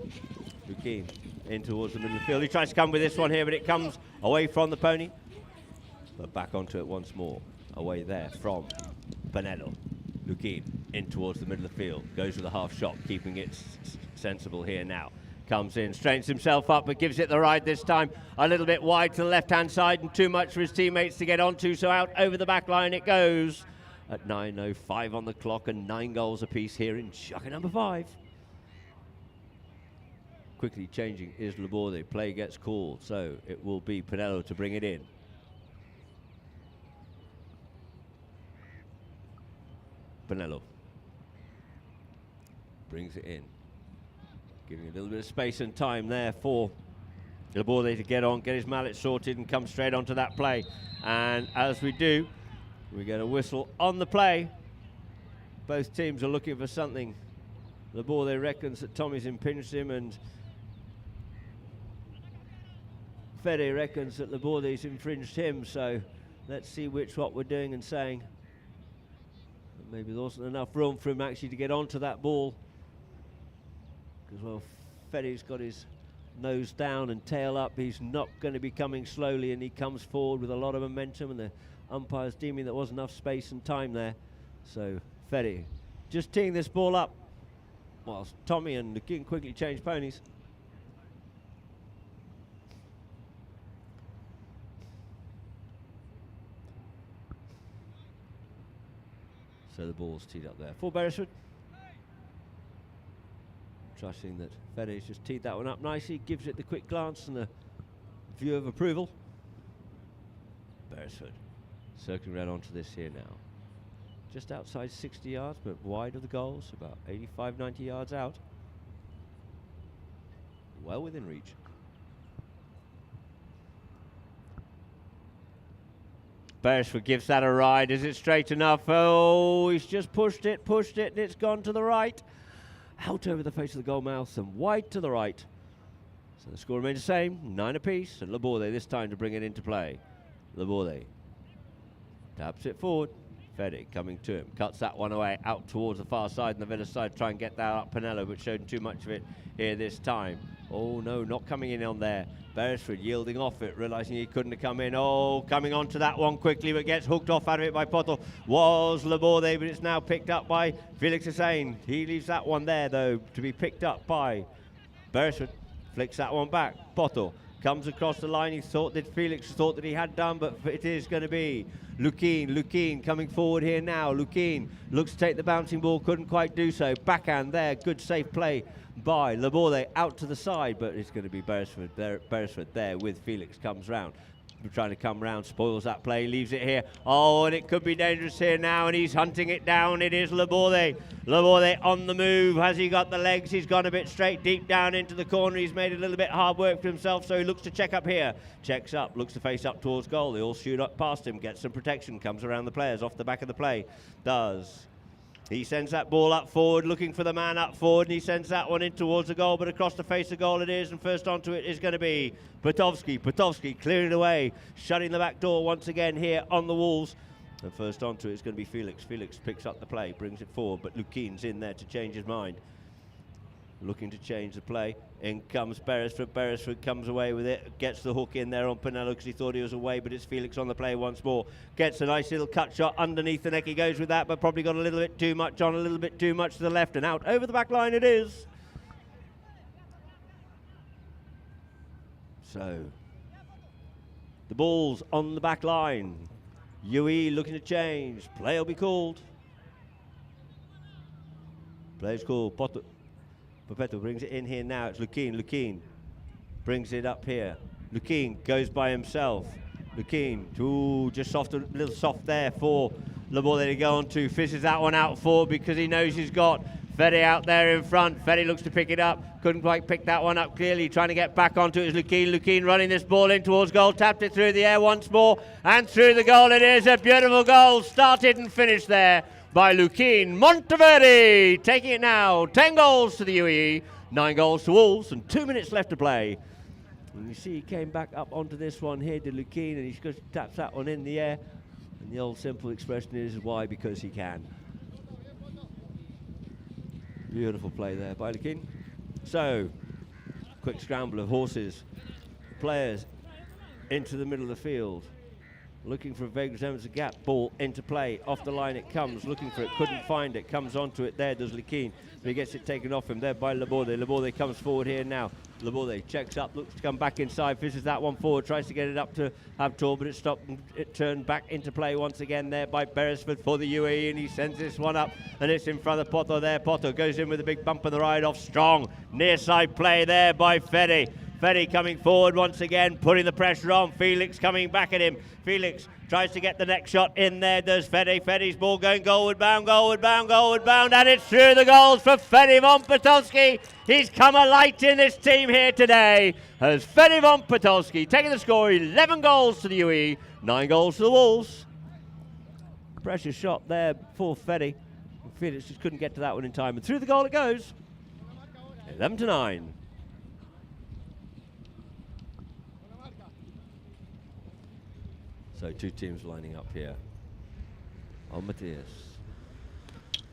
Lukin in towards the middle of the field. He tries to come with this one here, but it comes away from the pony. But back onto it once more. Away there from Panello. Lukin in towards the middle of the field. Goes with a half shot, keeping it sensible here now. Comes in, straightens himself up, but gives it the ride this time. A little bit wide to the left-hand side and too much for his teammates to get onto, so out over the back line it goes. At 9:05 on the clock and 9 goals apiece here in Shaka number 5. Quickly changing is Laborde. Play gets called, so it will be Panello to bring it in. Panello brings it in, giving a little bit of space and time there for Laborde to get on, get his mallet sorted and come straight onto that play. And as we do, we get a whistle on the play. Both teams are looking for something. Laborde reckons that Tommy's impinged him, and Fede reckons that Laborde's infringed him, so let's see what we're doing and saying. Maybe there wasn't enough room for him actually to get onto that ball. Because, well, Fede's got his nose down and tail up. He's not going to be coming slowly, and he comes forward with a lot of momentum, and the umpire's deeming there wasn't enough space and time there. So, Fede just teeing this ball up, whilst Tommy and Lukin quickly change ponies. So the ball's teed up there for Beresford. Trusting that Fede's just teed that one up nicely, gives it the quick glance and the view of approval. Beresford circling right onto this here now. Just outside 60 yards, but wide of the goals, about 85, 90 yards out. Well within reach. Beresford gives that a ride. Is it straight enough? Oh, he's just pushed it, and it's gone to the right. Out over the face of the goal mouth and wide to the right. So the score remains the same, 9 apiece, and Laborde this time to bring it into play. Laborde taps it forward. Fede coming to him, cuts that one away out towards the far side and the Villa side, try and get that up Panello, but showed too much of it here this time. Oh no, not coming in on there. Beresford yielding off it, realising he couldn't have come in. Oh, coming on to that one quickly, but gets hooked off out of it by Poto. Was Laborde, but it's now picked up by Felix Hussein. He leaves that one there though, to be picked up by Beresford. Flicks that one back. Poto comes across the line. Felix thought that he had done, but it is going to be Lukin coming forward here now. Lukin looks to take the bouncing ball, couldn't quite do so. Backhand there, good safe play by Laborde out to the side, but it's going to be Beresford there with Felix, comes round. Trying to come round, spoils that play, leaves it here. Oh, and it could be dangerous here now, and he's hunting it down. It is Laborde. Laborde on the move. Has he got the legs? He's gone a bit straight deep down into the corner. He's made a little bit hard work for himself, so he looks to check up here. Checks up, looks to face up towards goal. They all shoot up past him, gets some protection, comes around the players off the back of the play. He sends that ball up forward, looking for the man up forward, and he sends that one in towards the goal, but across the face of goal it is, and first onto it is going to be Petovsky. Petovsky clearing it away, shutting the back door once again here on the Wolves. And first onto it is going to be Felix. Felix picks up the play, brings it forward, but Lukin's in there to change his mind. Looking to change the play. In comes Beresford. Beresford comes away with it. Gets the hook in there on Panello because he thought he was away, but it's Felix on the play once more. Gets a nice little cut shot underneath the neck. He goes with that, but probably got a little bit too much on, a little bit too much to the left, and out over the back line it is. So, the ball's on the back line. UE looking to change. Play will be called. Play's called Popetto brings it in here now. It's Lukin. Lukin brings it up here. Lukin goes by himself. Lukin, just soft, a little soft there for Laborde to go on to. Fishes that one out forward because he knows he's got Fede out there in front. Fede looks to pick it up. Couldn't quite pick that one up clearly. Trying to get back onto it is Lukin. Lukin running this ball in towards goal. Tapped it through the air once more. And through the goal it is. A beautiful goal. Started and finished there by Lukin Monteverde. Taking it now. 10 goals to the UAE. 9 goals to Wolves. And 2 minutes left to play. And you see he came back up onto this one here to Lukin. And he just taps that one in the air. And the old simple expression is why? Because he can. Beautiful play there by Lukin. So, quick scramble of horses. Players into the middle of the field. Looking for a vague resemblance of gap. Ball into play. Off the line it comes. Looking for it. Couldn't find it. Comes onto it. There does Lukin. But he gets it taken off him there by Laborde. Laborde comes forward here now. Laborde checks up. Looks to come back inside. Fishes that one forward. Tries to get it up to Habtor. But it stopped. And it turned back into play once again there by Beresford for the UAE. And he sends this one up. And it's in front of Poto there. Poto goes in with a big bump on the ride off. Strong. Near side play there by Fede. Fede coming forward once again, putting the pressure on. Felix coming back at him. Felix tries to get the next shot in there, does Fede. Fede's ball going goalward bound, goalward bound, goalward bound, and it's through the goals for Fede von Potolski. He's come a light in this team here today. As Fede von Potolski taking the score, 11 goals to the UAE, 9 goals to the Wolves. Pressure shot there for Fede. Felix just couldn't get to that one in time, and through the goal it goes. 11-9. So 2 teams lining up here. On Matthias.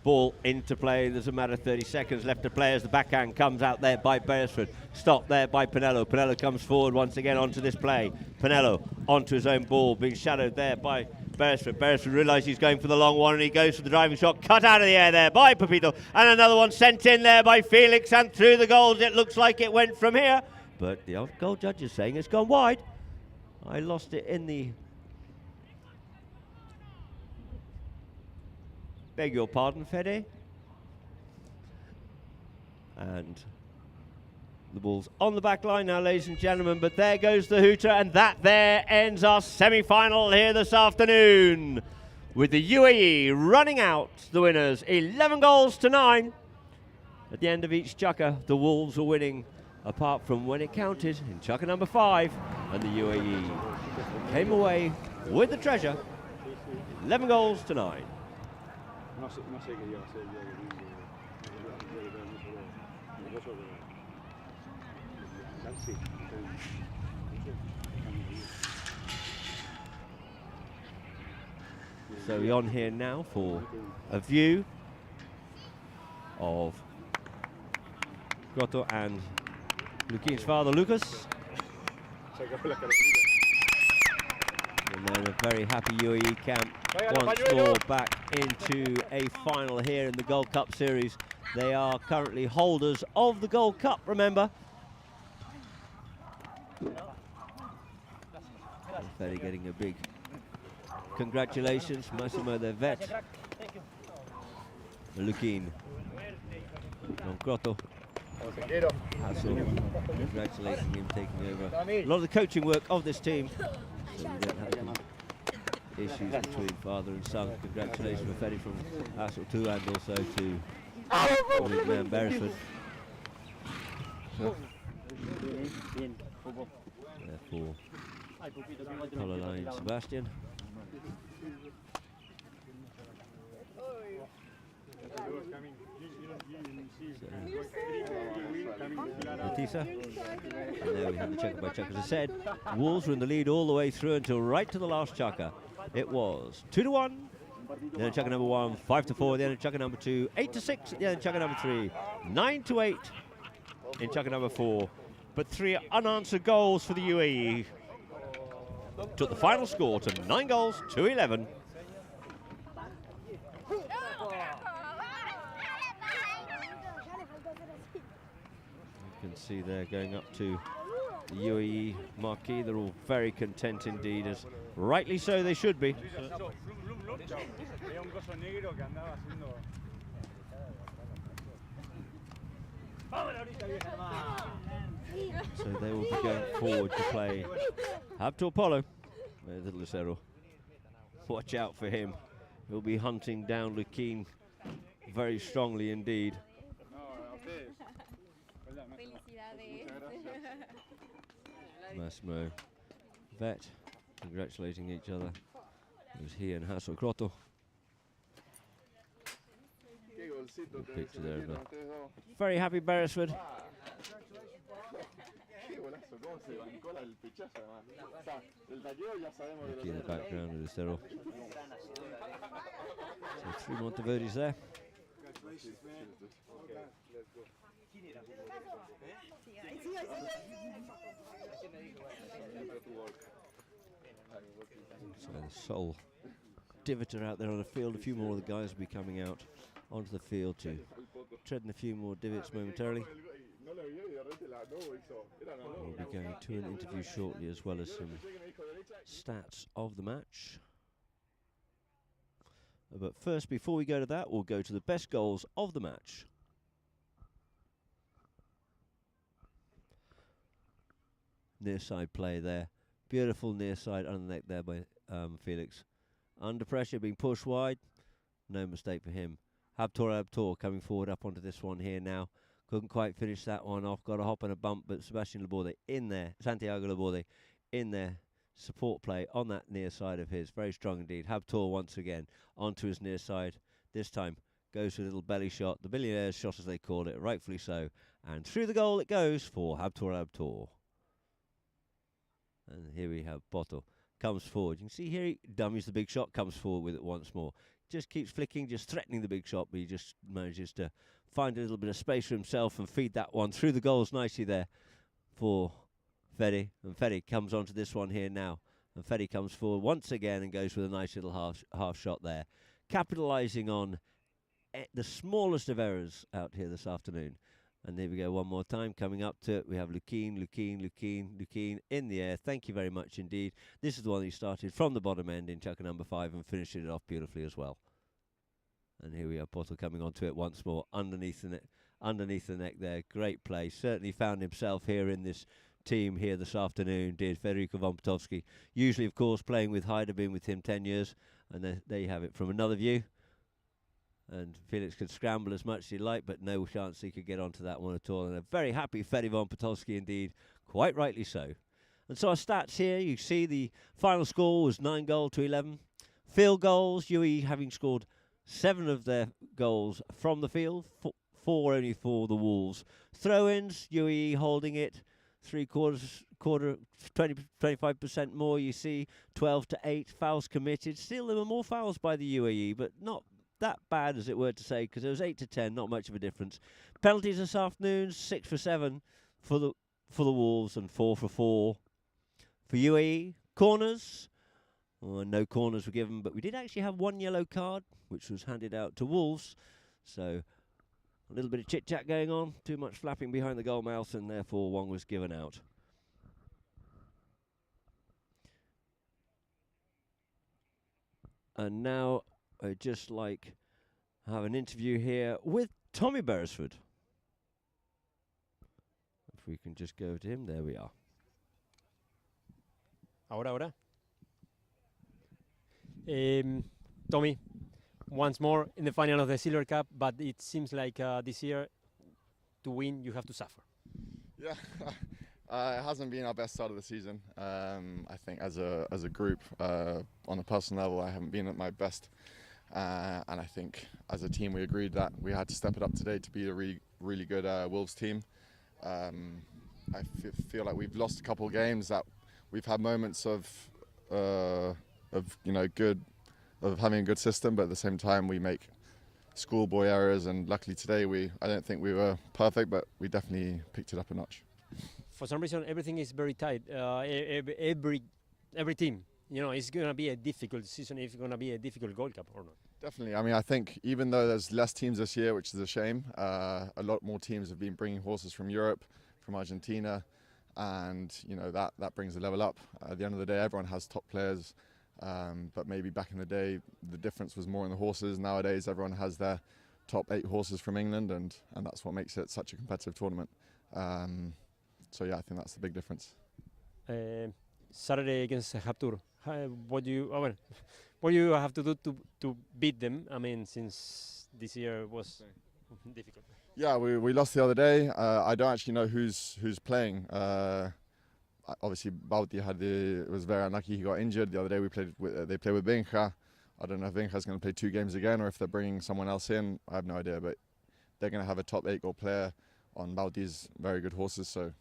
Ball into play. There's a matter of 30 seconds left to play as the backhand comes out there by Beresford. Stopped there by Pinello. Pinello comes forward once again onto this play. Pinello onto his own ball, being shadowed there by Beresford. Beresford realises he's going for the long one and he goes for the driving shot. Cut out of the air there by Pepito. And another one sent in there by Felix and through the goals. It looks like it went from here. But the goal judge is saying it's gone wide. I lost it in the... Beg your pardon, Fede. And the ball's on the back line now, ladies and gentlemen, but there goes the hooter, and that there ends our semi-final here this afternoon, with the UAE running out the winners, 11 goals to 9. At the end of each chukker, the Wolves were winning, apart from when it counted in chukker number 5, and the UAE came away with the treasure, 11 goals to 9. No sé qué iba a ser yo So we're on here now for a view of Grotto and Lukin's father, Lucas. And then a very happy UAE camp once more back into a final here in the Gold Cup Series. They are currently holders of the Gold Cup, remember. Fede getting a big congratulations, Massimo, their vet. Lukin on Grotto. Congratulating him taking over a lot of the coaching work of this team. So we don't have any issues between father and son. Congratulations for Fede from Hassel too, and also to big man Beresford. Therefore, Polo line Sebastian. Matissa. And there we have the checker by checker. As I said, Wolves were in the lead all the way through until right to the last chukker. It was 2-1. The end of chukker number 1, 5-4. The end of chukker number 2, 8-6. At the end of chukker number 3, 9-8 in chukker number 4. But 3 unanswered goals for the UAE. Took the final score to 9 goals to 11. You can see they're going up to the UAE marquee. They're all very content indeed, as rightly so they should be. So they will be going forward to play Habtor Polo. There's little Lucero. Watch out for him. He'll be hunting down Lukin very strongly indeed. Massimo, Vet, congratulating each other. It was he and Hasso Crotto. Picture there of a very happy Beresford. Lucky in the background with the Cyril. So 3 Monteverdes there. So the sole divoter out there on the field. A few more of the guys will be coming out onto the field to treading a few more divots momentarily. We'll be going to an interview shortly as well as some stats of the match. But first, before we go to that, we'll go to the best goals of the match. Near side play there. Beautiful near side under the neck there by Felix. Under pressure, being pushed wide. No mistake for him. Habtor coming forward up onto this one here now. Couldn't quite finish that one off. Got a hop and a bump, but Sebastian Laborde in there. Santiago Laborde in there. Support play on that near side of his. Very strong indeed. Habtor once again onto his near side. This time goes for a little belly shot. The billionaire's shot as they call it, rightfully so. And through the goal it goes for Habtor. And here we have Poto. Comes forward. You can see here he dummies the big shot, comes forward with it once more. Just keeps flicking, just threatening the big shot, but he just manages to find a little bit of space for himself and feed that one through the goals nicely there for Fede. And Fede comes onto this one here now. And Fede comes forward once again and goes with a nice little half shot there. Capitalising on the smallest of errors out here this afternoon. And there we go one more time. Coming up to it, we have Lukin in the air. Thank you very much indeed. This is the one he started from the bottom end in chucker number 5 and finishing it off beautifully as well. And here we have Poto coming onto it once more underneath the neck there. Great play. Certainly found himself here in this team here this afternoon, did Federico von Potowski. Usually, of course, playing with Hyder, been with him 10 years. And there you have it from another view. And Felix could scramble as much as he liked, but no chance he could get onto that one at all. And a very happy Fede von Potowski indeed, quite rightly so. And so our stats here, you see the final score was 9-11. Field goals, UE having scored 7 of their goals from the field, 4 only for the Wolves. Throw-ins, UE holding it, 25% more, you see, 12-8. Fouls committed. Still, there were more fouls by the UAE, but not that bad as it were to say, because there was 8-10, not much of a difference. Penalties this afternoon, 6 for 7 for the Wolves and 4 for 4 for UAE. Corners, no corners were given, but we did actually have 1 yellow card, which was handed out to Wolves. So a little bit of chit-chat going on, too much flapping behind the goal mouth, and therefore 1 was given out. And now I'd just like to have an interview here with Tommy Beresford. If we can just go to him, there we are. Ahora. Tommy, once more in the final of the Silver Cup, but it seems like this year to win you have to suffer. Yeah, it hasn't been our best start of the season. I think as a group, on a personal level, I haven't been at my best. And I think as a team we agreed that we had to step it up today to be a really good Wolves team. I feel like we've lost a couple of games that we've had moments of having a good system, but at the same time we make schoolboy errors, and luckily today I don't think we were perfect, but we definitely picked it up a notch. For some reason everything is very tight. Every team, it's going to be a difficult season, if it's going to be a difficult Gold Cup or not. Definitely. I mean, I think even though there's less teams this year, which is a shame, a lot more teams have been bringing horses from Europe, from Argentina, and that brings the level up. At the end of the day, everyone has top players, but maybe back in the day, the difference was more in the horses. Nowadays, everyone has their top 8 horses from England, and that's what makes it such a competitive tournament. So yeah, I think that's the big difference. Saturday against Haptur, what do you what do you have to do to beat them? I mean, since this year was difficult. Yeah, we lost the other day. I don't actually know who's playing. Obviously, Bauti was very unlucky. He got injured the other day. They played with Benja. I don't know if Benja's going to play 2 games again or if they're bringing someone else in. I have no idea, but they're going to have a top 8 goal player on Bauti's very good horses. So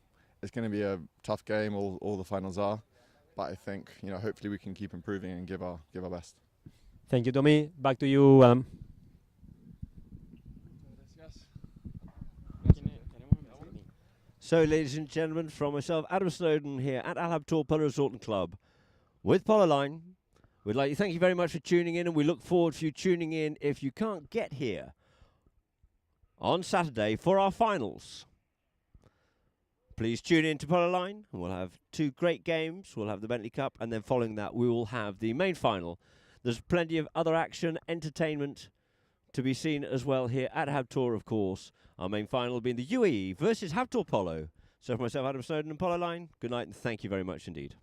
it's going to be a tough game. All the finals are, but I think hopefully we can keep improving and give our best. Thank you, Tommy. Back to you, Adam. So, ladies and gentlemen, from myself, Adam Snowden, here at Al Habtoor Polo Resort and Club with Polo Line, we'd like to thank you very much for tuning in, and we look forward to you tuning in if you can't get here on Saturday for our finals. Please tune in to Polo Line, and we'll have 2 great games. We'll have the Bentley Cup, and then following that, we will have the main final. There's plenty of other action, entertainment to be seen as well here at Habtoor, of course. Our main final being the UAE versus Habtoor Polo. So for myself, Adam Snowden and Polo Line, good night and thank you very much indeed.